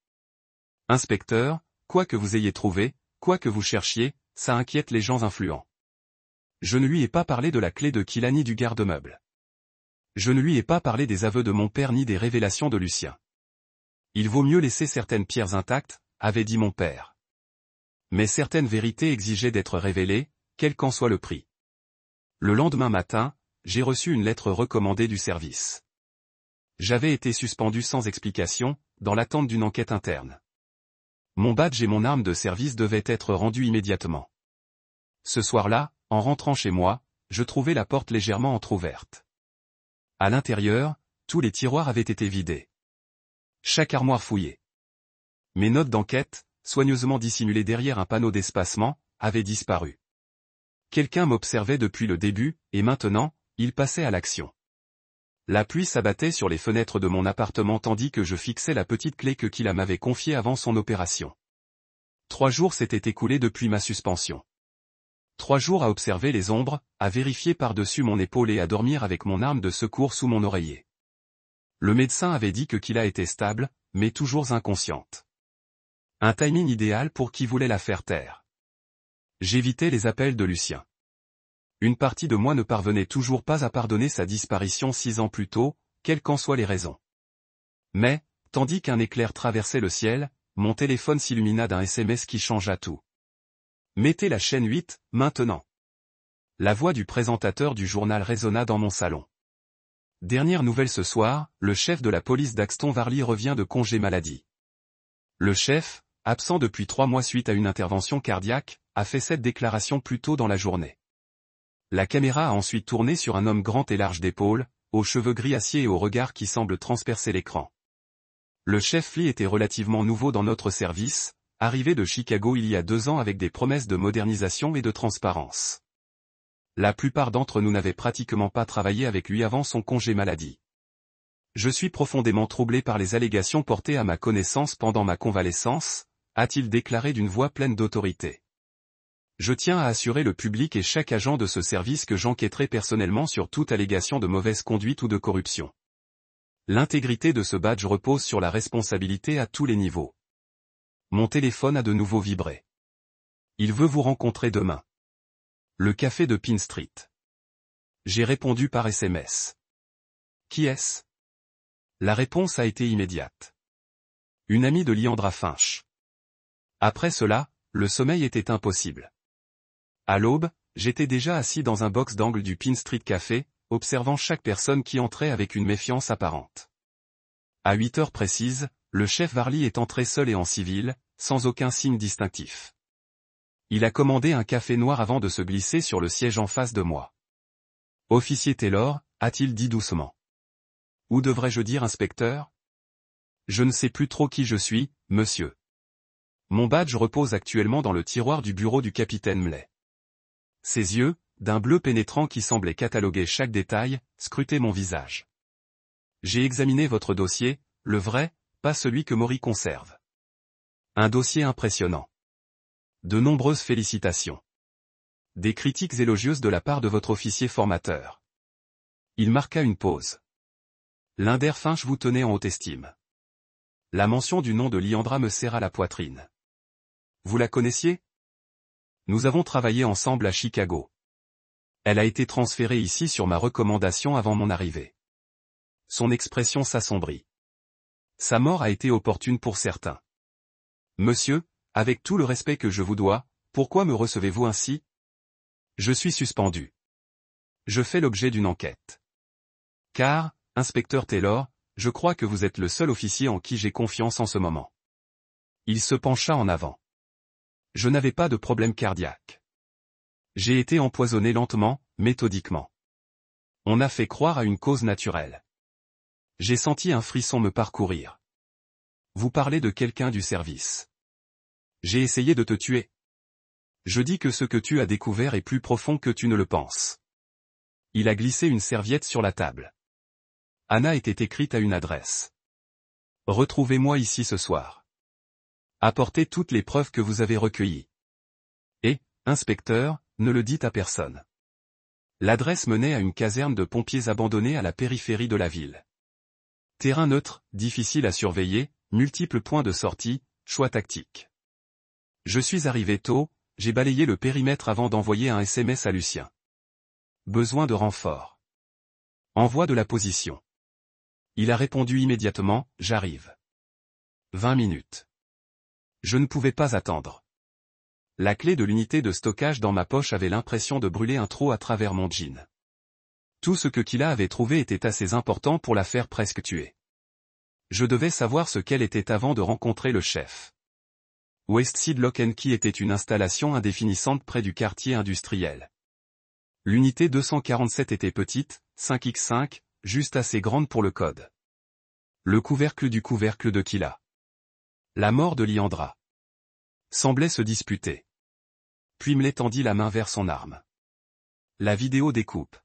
Inspecteur, quoi que vous ayez trouvé, quoi que vous cherchiez, ça inquiète les gens influents. Je ne lui ai pas parlé de la clé de Killa ni du garde-meuble. Je ne lui ai pas parlé des aveux de mon père ni des révélations de Lucien. Il vaut mieux laisser certaines pierres intactes, avait dit mon père. Mais certaines vérités exigeaient d'être révélées, quel qu'en soit le prix. Le lendemain matin, j'ai reçu une lettre recommandée du service. J'avais été suspendu sans explication, dans l'attente d'une enquête interne. Mon badge et mon arme de service devaient être rendus immédiatement. Ce soir-là, en rentrant chez moi, je trouvais la porte légèrement entr'ouverte. À l'intérieur, tous les tiroirs avaient été vidés. Chaque armoire fouillée. Mes notes d'enquête, soigneusement dissimulées derrière un panneau d'espacement, avaient disparu. Quelqu'un m'observait depuis le début, et maintenant, il passait à l'action. La pluie s'abattait sur les fenêtres de mon appartement tandis que je fixais la petite clé que Killa m'avait confiée avant son opération. 3 jours s'étaient écoulés depuis ma suspension. 3 jours à observer les ombres, à vérifier par-dessus mon épaule et à dormir avec mon arme de secours sous mon oreiller. Le médecin avait dit que Killa était stable, mais toujours inconsciente. Un timing idéal pour qui voulait la faire taire. J'évitais les appels de Lucien. Une partie de moi ne parvenait toujours pas à pardonner sa disparition 6 ans plus tôt, quelles qu'en soient les raisons. Mais, tandis qu'un éclair traversait le ciel, mon téléphone s'illumina d'un SMS qui changea tout. Mettez la chaîne 8, maintenant. La voix du présentateur du journal résonna dans mon salon. Dernière nouvelle ce soir, le chef de la police d'Axton Varley revient de congé maladie. Le chef, absent depuis 3 mois suite à une intervention cardiaque, a fait cette déclaration plus tôt dans la journée. La caméra a ensuite tourné sur un homme grand et large d'épaules, aux cheveux gris acier et au regard qui semble transpercer l'écran. Le chef Lee était relativement nouveau dans notre service, arrivé de Chicago il y a 2 ans avec des promesses de modernisation et de transparence. La plupart d'entre nous n'avaient pratiquement pas travaillé avec lui avant son congé maladie. Je suis profondément troublé par les allégations portées à ma connaissance pendant ma convalescence, a-t-il déclaré d'une voix pleine d'autorité. Je tiens à assurer le public et chaque agent de ce service que j'enquêterai personnellement sur toute allégation de mauvaise conduite ou de corruption. L'intégrité de ce badge repose sur la responsabilité à tous les niveaux. Mon téléphone a de nouveau vibré. Il veut vous rencontrer demain. Le café de Pine Street. J'ai répondu par SMS. Qui est-ce? La réponse a été immédiate. Une amie de Leandra Finch. Après cela, le sommeil était impossible. À l'aube, j'étais déjà assis dans un box d'angle du Pine Street Café, observant chaque personne qui entrait avec une méfiance apparente. À 8 heures précises, le chef Varley est entré seul et en civil, sans aucun signe distinctif. Il a commandé un café noir avant de se glisser sur le siège en face de moi. « Officier Taylor », a-t-il dit doucement. « Ou devrais-je dire inspecteur ? Je ne sais plus trop qui je suis, monsieur. Mon badge repose actuellement dans le tiroir du bureau du capitaine Mley. » Ses yeux, d'un bleu pénétrant qui semblait cataloguer chaque détail, scrutaient mon visage. « J'ai examiné votre dossier, le vrai, pas celui que Maury conserve. Un dossier impressionnant. De nombreuses félicitations. Des critiques élogieuses de la part de votre officier formateur. » Il marqua une pause. « Linder Finch vous tenait en haute estime. » La mention du nom de Liandra me serra la poitrine. « Vous la connaissiez ? Nous avons travaillé ensemble à Chicago. Elle a été transférée ici sur ma recommandation avant mon arrivée. » Son expression s'assombrit. « Sa mort a été opportune pour certains. Monsieur, avec tout le respect que je vous dois, pourquoi me recevez-vous ainsi ? Je suis suspendu. Je fais l'objet d'une enquête. Car, inspecteur Taylor, je crois que vous êtes le seul officier en qui j'ai confiance en ce moment. » Il se pencha en avant. Je n'avais pas de problème cardiaque. J'ai été empoisonné lentement, méthodiquement. On a fait croire à une cause naturelle. J'ai senti un frisson me parcourir. Vous parlez de quelqu'un du service. J'ai essayé de te tuer. Je dis que ce que tu as découvert est plus profond que tu ne le penses. Il a glissé une serviette sur la table. Anna était écrite à une adresse. Retrouvez-moi ici ce soir. Apportez toutes les preuves que vous avez recueillies. Et, inspecteur, ne le dites à personne. L'adresse menait à une caserne de pompiers abandonnée à la périphérie de la ville. Terrain neutre, difficile à surveiller, multiples points de sortie, choix tactique. Je suis arrivé tôt, j'ai balayé le périmètre avant d'envoyer un SMS à Lucien. Besoin de renfort. Envoi de la position. Il a répondu immédiatement, j'arrive. 20 minutes. Je ne pouvais pas attendre. La clé de l'unité de stockage dans ma poche avait l'impression de brûler un trou à travers mon jean. Tout ce que Kila avait trouvé était assez important pour la faire presque tuer. Je devais savoir ce qu'elle était avant de rencontrer le chef. Westside Lock & Key était une installation indéfinissante près du quartier industriel. L'unité 247 était petite, 5x5, juste assez grande pour le code. Le couvercle du couvercle de Kila. La mort de Liandra. Semblait se disputer. Puis me tendit la main vers son arme. La vidéo découpe.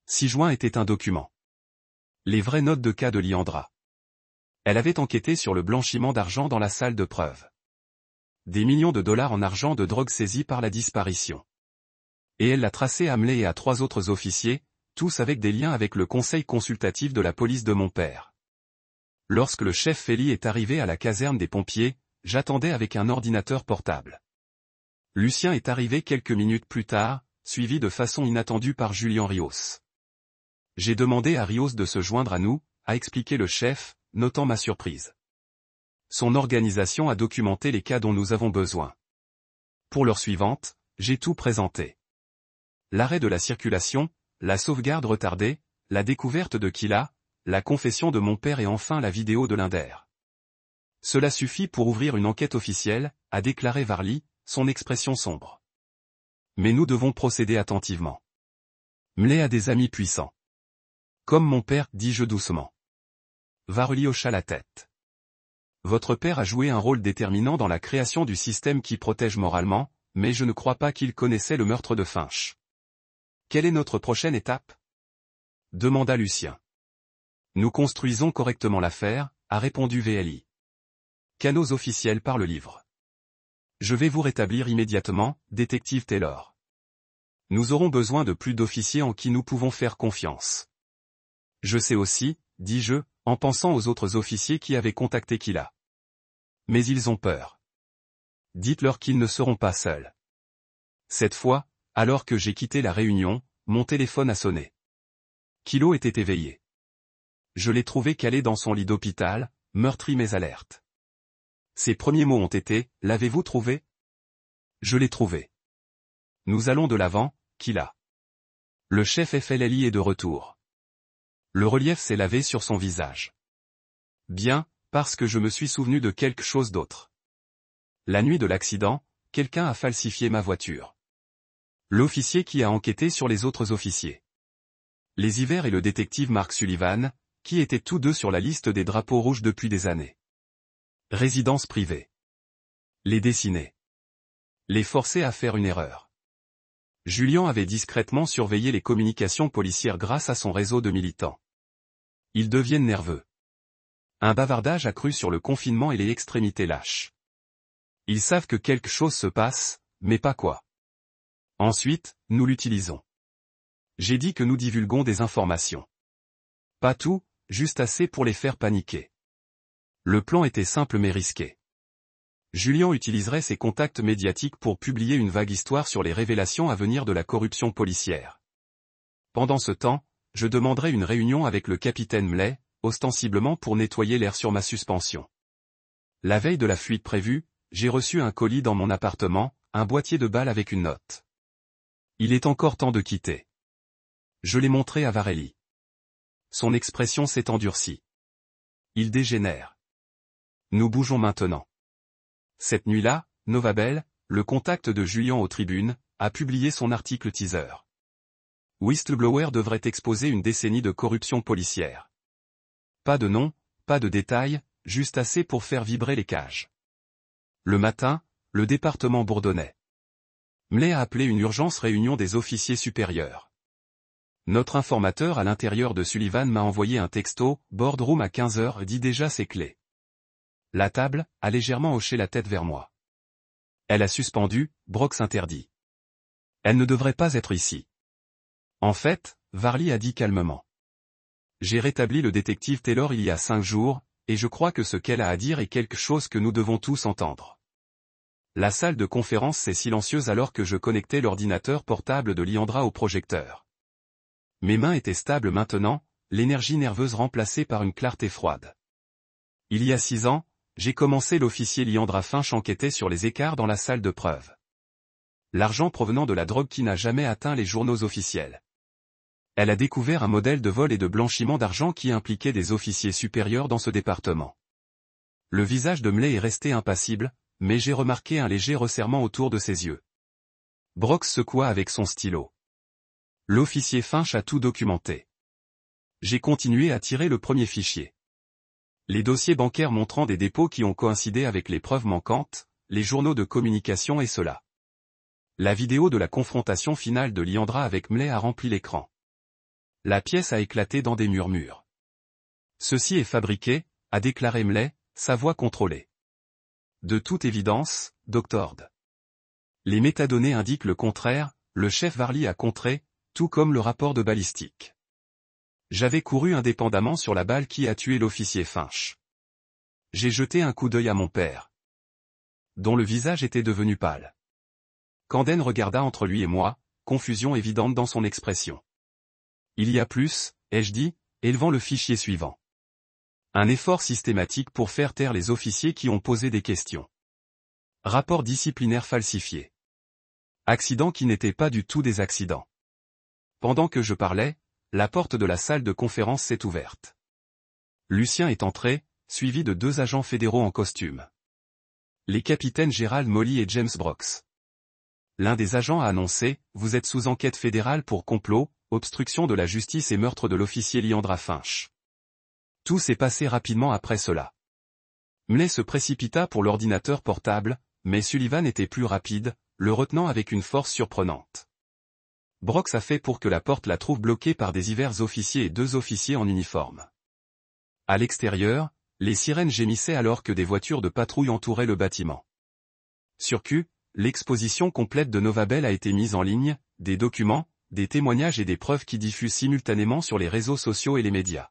6 juin était un document. Les vraies notes de cas de Liandra. Elle avait enquêté sur le blanchiment d'argent dans la salle de preuve. Des millions de dollars en argent de drogue saisis par la disparition. Et elle l'a tracé à Mley et à 3 autres officiers, tous avec des liens avec le conseil consultatif de la police de mon père. Lorsque le chef Feli est arrivé à la caserne des pompiers, j'attendais avec un ordinateur portable. Lucien est arrivé quelques minutes plus tard, suivi de façon inattendue par Julian Rios. J'ai demandé à Rios de se joindre à nous, a expliqué le chef, notant ma surprise. Son organisation a documenté les cas dont nous avons besoin. Pour l'heure suivante, j'ai tout présenté. L'arrêt de la circulation, la sauvegarde retardée, la découverte de Kila, la confession de mon père et enfin la vidéo de Linder. Cela suffit pour ouvrir une enquête officielle, a déclaré Varley, son expression sombre. Mais nous devons procéder attentivement. Mley a des amis puissants. Comme mon père, dis-je doucement. Varley hocha la tête. Votre père a joué un rôle déterminant dans la création du système qui protège moralement, mais je ne crois pas qu'il connaissait le meurtre de Finch. Quelle est notre prochaine étape ? Demanda Lucien. Nous construisons correctement l'affaire, a répondu VLI. Canaux officiels par le livre. Je vais vous rétablir immédiatement, détective Taylor. Nous aurons besoin de plus d'officiers en qui nous pouvons faire confiance. Je sais aussi, dis-je, en pensant aux autres officiers qui avaient contacté Kila. Mais ils ont peur. Dites-leur qu'ils ne seront pas seuls. Cette fois, alors que j'ai quitté la réunion, mon téléphone a sonné. Kilo était éveillé. Je l'ai trouvé calé dans son lit d'hôpital, meurtri mais alerte. Ses premiers mots ont été « L'avez-vous trouvé ?» Je l'ai trouvé. Nous allons de l'avant, Kila. Le chef FLLI est de retour. Le relief s'est lavé sur son visage. Bien, parce que je me suis souvenu de quelque chose d'autre. La nuit de l'accident, quelqu'un a falsifié ma voiture. L'officier qui a enquêté sur les autres officiers. Les Hivers et le détective Mark Sullivan, qui étaient tous deux sur la liste des drapeaux rouges depuis des années. Résidence privée. Les dessiner. Les forcer à faire une erreur. Julian avait discrètement surveillé les communications policières grâce à son réseau de militants. Ils deviennent nerveux. Un bavardage accru sur le confinement et les extrémités lâches. Ils savent que quelque chose se passe, mais pas quoi. Ensuite, nous l'utilisons. J'ai dit que nous divulguons des informations. Pas tout, juste assez pour les faire paniquer. Le plan était simple mais risqué. Julian utiliserait ses contacts médiatiques pour publier une vague histoire sur les révélations à venir de la corruption policière. Pendant ce temps, je demanderai une réunion avec le capitaine Mlay, ostensiblement pour nettoyer l'air sur ma suspension. La veille de la fuite prévue, j'ai reçu un colis dans mon appartement, un boîtier de balles avec une note. Il est encore temps de quitter. Je l'ai montré à Varelli. Son expression s'est endurcie. Il dégénère. Nous bougeons maintenant. Cette nuit-là, Novabel, le contact de Julian aux tribunes, a publié son article teaser. Whistleblower devrait exposer une décennie de corruption policière. Pas de nom, pas de détails, juste assez pour faire vibrer les cages. Le matin, le département bourdonnait. Mlay a appelé une urgence réunion des officiers supérieurs. Notre informateur à l'intérieur de Sullivan m'a envoyé un texto, boardroom à 15h, dit déjà ses clés. La table a légèrement hoché la tête vers moi. Elle a suspendu, Brox interdit. Elle ne devrait pas être ici. En fait, Varley a dit calmement. J'ai rétabli le détective Taylor il y a 5 jours, et je crois que ce qu'elle a à dire est quelque chose que nous devons tous entendre. La salle de conférence s'est silencieuse alors que je connectais l'ordinateur portable de Liandra au projecteur. Mes mains étaient stables maintenant, l'énergie nerveuse remplacée par une clarté froide. Il y a 6 ans, j'ai commencé l'officier Liandra Finch enquêtait sur les écarts dans la salle de preuve. L'argent provenant de la drogue qui n'a jamais atteint les journaux officiels. Elle a découvert un modèle de vol et de blanchiment d'argent qui impliquait des officiers supérieurs dans ce département. Le visage de Mlay est resté impassible, mais j'ai remarqué un léger resserrement autour de ses yeux. Brox secoua avec son stylo. L'officier Finch a tout documenté. J'ai continué à tirer le premier fichier. Les dossiers bancaires montrant des dépôts qui ont coïncidé avec les preuves manquantes, les journaux de communication et cela. La vidéo de la confrontation finale de Liandra avec Mlay a rempli l'écran. La pièce a éclaté dans des murmures. Ceci est fabriqué, a déclaré Mlay, sa voix contrôlée. De toute évidence, Dr. D. Les métadonnées indiquent le contraire, le chef Varley a contré, tout comme le rapport de balistique. J'avais couru indépendamment sur la balle qui a tué l'officier Finch. J'ai jeté un coup d'œil à mon père, dont le visage était devenu pâle. Camden regarda entre lui et moi, confusion évidente dans son expression. Il y a plus, ai-je dit, élevant le fichier suivant. Un effort systématique pour faire taire les officiers qui ont posé des questions. Rapport disciplinaire falsifié. Accidents qui n'étaient pas du tout des accidents. Pendant que je parlais, la porte de la salle de conférence s'est ouverte. Lucien est entré, suivi de 2 agents fédéraux en costume. Les capitaines Gerald Molly et James Brox. L'un des agents a annoncé, vous êtes sous enquête fédérale pour complot, obstruction de la justice et meurtre de l'officier Liandra Finch. Tout s'est passé rapidement après cela. Mlay se précipita pour l'ordinateur portable, mais Sullivan était plus rapide, le retenant avec une force surprenante. Brox a fait pour que la porte la trouve bloquée par des Hivers officiers et 2 officiers en uniforme. À l'extérieur, les sirènes gémissaient alors que des voitures de patrouille entouraient le bâtiment. Sur Q, l'exposition complète de Novabel a été mise en ligne, des documents, des témoignages et des preuves qui diffusent simultanément sur les réseaux sociaux et les médias.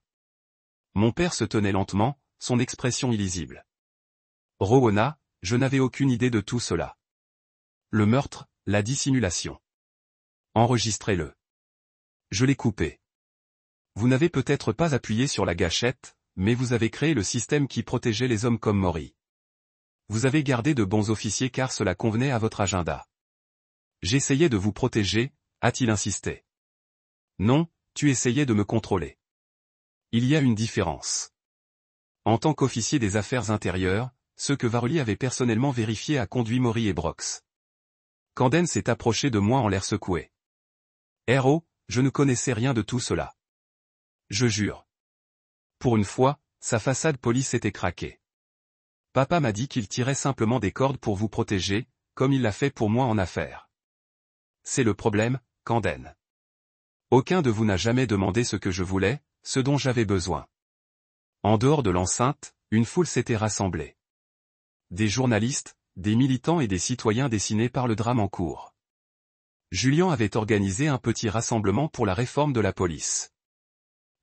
Mon père se tenait lentement, son expression illisible. Rowena, je n'avais aucune idée de tout cela. Le meurtre, la dissimulation. Enregistrez-le. Je l'ai coupé. Vous n'avez peut-être pas appuyé sur la gâchette, mais vous avez créé le système qui protégeait les hommes comme Maury. Vous avez gardé de bons officiers car cela convenait à votre agenda. J'essayais de vous protéger, a-t-il insisté. Non, tu essayais de me contrôler. Il y a une différence. En tant qu'officier des affaires intérieures, ce que Varuli avait personnellement vérifié a conduit Maury et Brox. Canden s'est approché de moi en l'air secoué. Héros, je ne connaissais rien de tout cela. Je jure. Pour une fois, sa façade polie s'était craquée. Papa m'a dit qu'il tirait simplement des cordes pour vous protéger, comme il l'a fait pour moi en affaires. C'est le problème, Canden. Aucun de vous n'a jamais demandé ce que je voulais, ce dont j'avais besoin. En dehors de l'enceinte, une foule s'était rassemblée. Des journalistes, des militants et des citoyens dessinés par le drame en cours. Julian avait organisé un petit rassemblement pour la réforme de la police.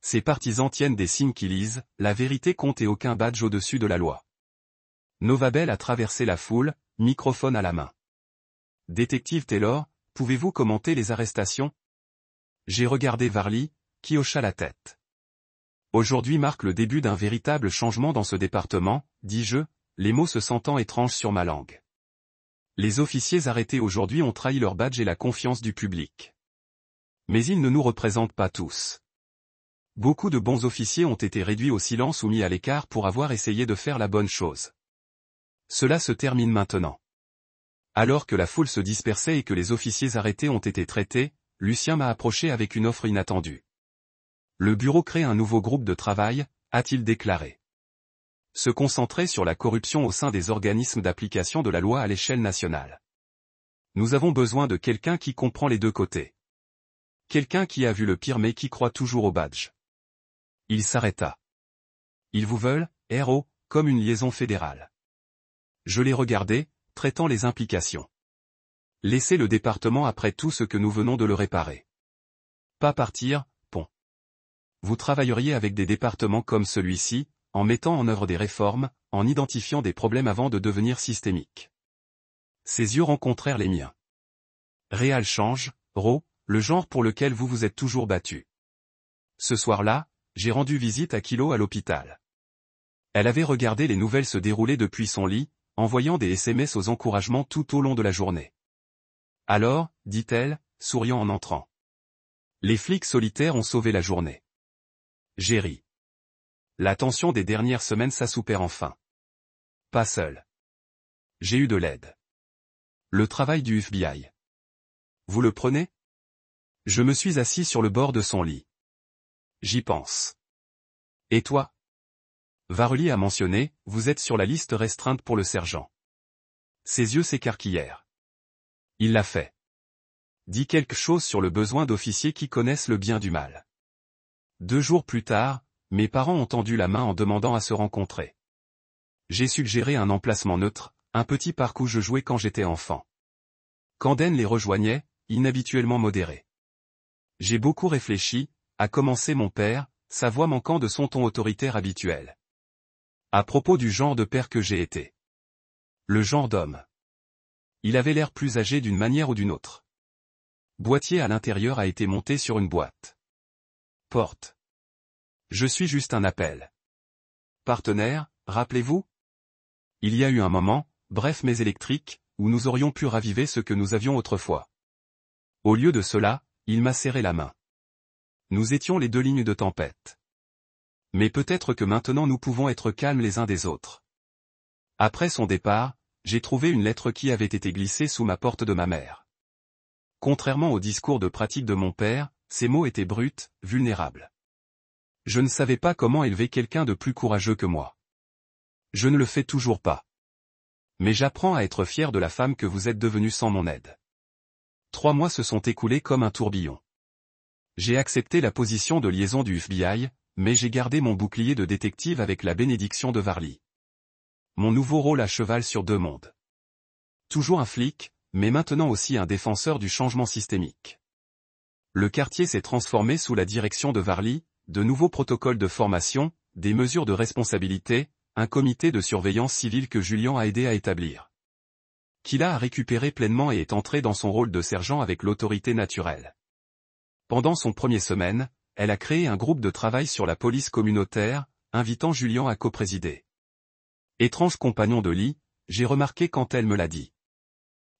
Ses partisans tiennent des signes qui lisent « La vérité compte et aucun badge au-dessus de la loi ». Novabel a traversé la foule, microphone à la main. Détective Taylor, pouvez-vous commenter les arrestations? J'ai regardé Varley, qui hocha la tête. Aujourd'hui marque le début d'un véritable changement dans ce département, dis-je, les mots se sentant étranges sur ma langue. Les officiers arrêtés aujourd'hui ont trahi leur badge et la confiance du public. Mais ils ne nous représentent pas tous. Beaucoup de bons officiers ont été réduits au silence ou mis à l'écart pour avoir essayé de faire la bonne chose. Cela se termine maintenant. Alors que la foule se dispersait et que les officiers arrêtés ont été traités, Lucien m'a approché avec une offre inattendue. Le bureau crée un nouveau groupe de travail, a-t-il déclaré. Se concentrer sur la corruption au sein des organismes d'application de la loi à l'échelle nationale. Nous avons besoin de quelqu'un qui comprend les deux côtés. Quelqu'un qui a vu le pire mais qui croit toujours au badge. Il s'arrêta. Ils vous veulent, héros, comme une liaison fédérale. Je l'ai regardé, traitant les implications. Laissez le département après tout ce que nous venons de le réparer. Pas partir, pont. Vous travailleriez avec des départements comme celui-ci, en mettant en œuvre des réformes, en identifiant des problèmes avant de devenir systémiques. Ses yeux rencontrèrent les miens. Réal change, Ro, le genre pour lequel vous vous êtes toujours battu. Ce soir-là, j'ai rendu visite à Kilo à l'hôpital. Elle avait regardé les nouvelles se dérouler depuis son lit, envoyant des SMS aux encouragements tout au long de la journée. Alors, dit-elle, souriant en entrant. Les flics solitaires ont sauvé la journée. J'ai ri. La tension des dernières semaines s'assoupert enfin. Pas seul. J'ai eu de l'aide. Le travail du FBI. Vous le prenez? Je me suis assis sur le bord de son lit. J'y pense. Et toi? Varley a mentionné, vous êtes sur la liste restreinte pour le sergent. Ses yeux s'écarquillèrent. Il l'a fait. Dit quelque chose sur le besoin d'officiers qui connaissent le bien du mal. 2 jours plus tard, mes parents ont tendu la main en demandant à se rencontrer. J'ai suggéré un emplacement neutre, un petit parc où je jouais quand j'étais enfant. Canden les rejoignait, inhabituellement modéré. J'ai beaucoup réfléchi, a commencé mon père, sa voix manquant de son ton autoritaire habituel. À propos du genre de père que j'ai été. Le genre d'homme. Il avait l'air plus âgé d'une manière ou d'une autre. Boîtier à l'intérieur a été monté sur une boîte. Porte. Je suis juste un appel. Partenaire, rappelez-vous? Il y a eu un moment, bref mais électrique, où nous aurions pu raviver ce que nous avions autrefois. Au lieu de cela, il m'a serré la main. Nous étions les 2 lignes de tempête. Mais peut-être que maintenant nous pouvons être calmes les uns des autres. Après son départ, j'ai trouvé une lettre qui avait été glissée sous ma porte de ma mère. Contrairement au discours de pratique de mon père, ces mots étaient bruts, vulnérables. Je ne savais pas comment élever quelqu'un de plus courageux que moi. Je ne le fais toujours pas. Mais j'apprends à être fier de la femme que vous êtes devenue sans mon aide. 3 mois se sont écoulés comme un tourbillon. J'ai accepté la position de liaison du FBI, mais j'ai gardé mon bouclier de détective avec la bénédiction de Varley. Mon nouveau rôle à cheval sur 2 mondes. Toujours un flic, mais maintenant aussi un défenseur du changement systémique. Le quartier s'est transformé sous la direction de Varley, de nouveaux protocoles de formation, des mesures de responsabilité, un comité de surveillance civile que Julian a aidé à établir. Kila a récupéré pleinement et est entré dans son rôle de sergent avec l'autorité naturelle. Pendant son premier semaine, elle a créé un groupe de travail sur la police communautaire, invitant Julian à coprésider. Étrange compagnon de lit, j'ai remarqué quand elle me l'a dit.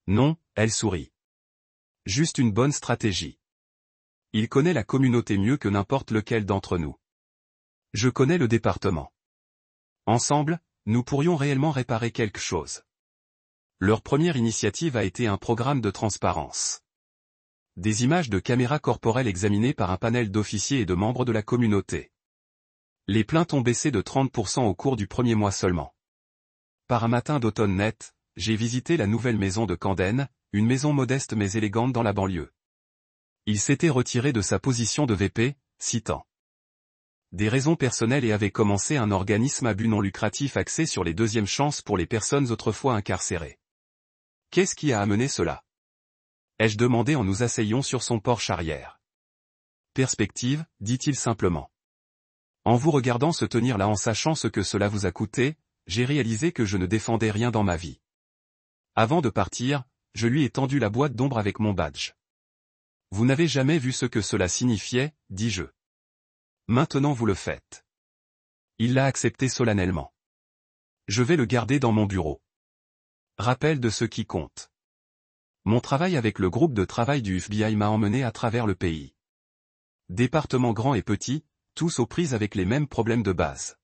Non, elle sourit. Juste une bonne stratégie. Il connaît la communauté mieux que n'importe lequel d'entre nous. Je connais le département. Ensemble, nous pourrions réellement réparer quelque chose. Leur première initiative a été un programme de transparence. Des images de caméras corporelles examinées par un panel d'officiers et de membres de la communauté. Les plaintes ont baissé de 30% au cours du premier mois seulement. Par un matin d'automne net, j'ai visité la nouvelle maison de Camden, une maison modeste mais élégante dans la banlieue. Il s'était retiré de sa position de VP, citant des raisons personnelles et avait commencé un organisme à but non lucratif axé sur les deuxièmes chances pour les personnes autrefois incarcérées. Qu'est-ce qui a amené cela? Ai-je demandé en nous asseyant sur son porche arrière. Perspective, dit-il simplement. En vous regardant se tenir là en sachant ce que cela vous a coûté, j'ai réalisé que je ne défendais rien dans ma vie. Avant de partir, je lui ai tendu la boîte d'ombre avec mon badge. Vous n'avez jamais vu ce que cela signifiait, dis-je. Maintenant vous le faites. Il l'a accepté solennellement. Je vais le garder dans mon bureau. Rappel de ce qui compte. Mon travail avec le groupe de travail du FBI m'a emmené à travers le pays. Départements grands et petits, tous aux prises avec les mêmes problèmes de base.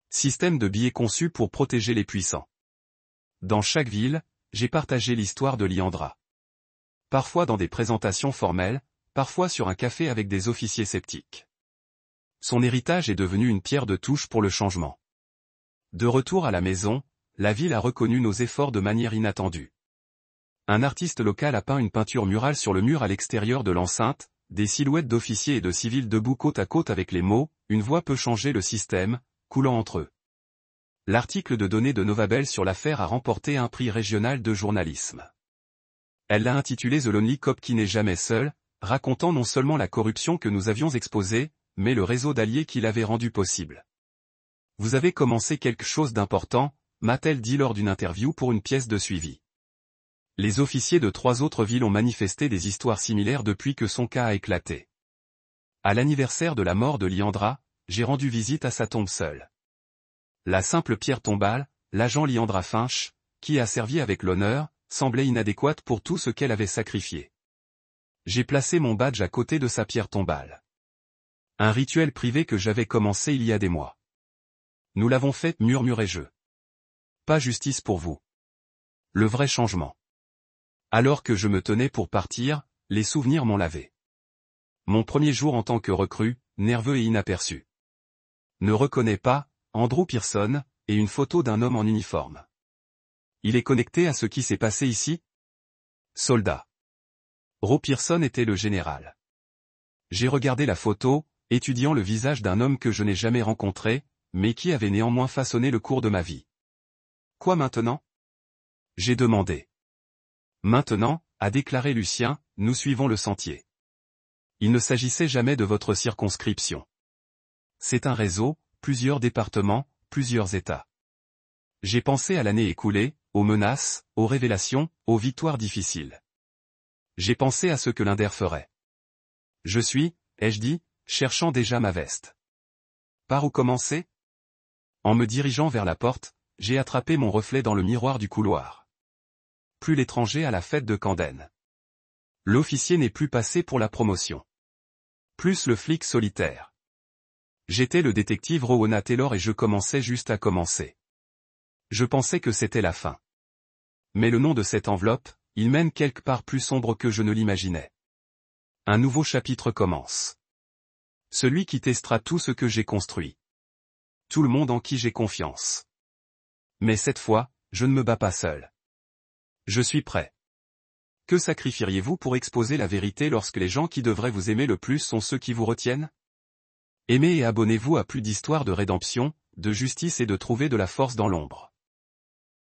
Système de billets conçu pour protéger les puissants. Dans chaque ville, j'ai partagé l'histoire de Leandra. Parfois dans des présentations formelles, parfois sur un café avec des officiers sceptiques. Son héritage est devenu une pierre de touche pour le changement. De retour à la maison, la ville a reconnu nos efforts de manière inattendue. Un artiste local a peint une peinture murale sur le mur à l'extérieur de l'enceinte, des silhouettes d'officiers et de civils debout côte à côte avec les mots « Une voix peut changer le système », coulant entre eux. L'article de données de Novabel sur l'affaire a remporté un prix régional de journalisme. Elle l'a intitulé The Lonely Cop qui n'est jamais seul, racontant non seulement la corruption que nous avions exposée, mais le réseau d'alliés qui l'avait rendu possible. Vous avez commencé quelque chose d'important, m'a-t-elle dit lors d'une interview pour une pièce de suivi. Les officiers de 3 autres villes ont manifesté des histoires similaires depuis que son cas a éclaté. À l'anniversaire de la mort de Leandra, j'ai rendu visite à sa tombe seule. La simple pierre tombale, l'agent Leandra Finch, qui a servi avec l'honneur, semblait inadéquate pour tout ce qu'elle avait sacrifié. J'ai placé mon badge à côté de sa pierre tombale. Un rituel privé que j'avais commencé il y a des mois. Nous l'avons fait, murmurai-je. Pas justice pour vous. Le vrai changement. Alors que je me tenais pour partir, les souvenirs m'ont lavé. Mon premier jour en tant que recrue, nerveux et inaperçu. Ne reconnais pas, Andrew Pearson, et une photo d'un homme en uniforme. Il est connecté à ce qui s'est passé ici? Soldat. Roe Pearson était le général. J'ai regardé la photo, étudiant le visage d'un homme que je n'ai jamais rencontré, mais qui avait néanmoins façonné le cours de ma vie. Quoi maintenant? J'ai demandé. Maintenant, a déclaré Lucien, nous suivons le sentier. Il ne s'agissait jamais de votre circonscription. C'est un réseau, plusieurs départements, plusieurs États. J'ai pensé à l'année écoulée, aux menaces, aux révélations, aux victoires difficiles. J'ai pensé à ce que l'Inder ferait. Je suis, ai-je dit, cherchant déjà ma veste. Par où commencer? En me dirigeant vers la porte, j'ai attrapé mon reflet dans le miroir du couloir. Plus l'étranger à la fête de Camden. L'officier n'est plus passé pour la promotion. Plus le flic solitaire. J'étais le détective Rowana Taylor et je commençais juste à commencer. Je pensais que c'était la fin. Mais le nom de cette enveloppe, il mène quelque part plus sombre que je ne l'imaginais. Un nouveau chapitre commence. Celui qui testera tout ce que j'ai construit. Tout le monde en qui j'ai confiance. Mais cette fois, je ne me bats pas seul. Je suis prêt. Que sacrifieriez-vous pour exposer la vérité lorsque les gens qui devraient vous aimer le plus sont ceux qui vous retiennent? Aimez et abonnez-vous à plus d'histoires de rédemption, de justice et de trouver de la force dans l'ombre.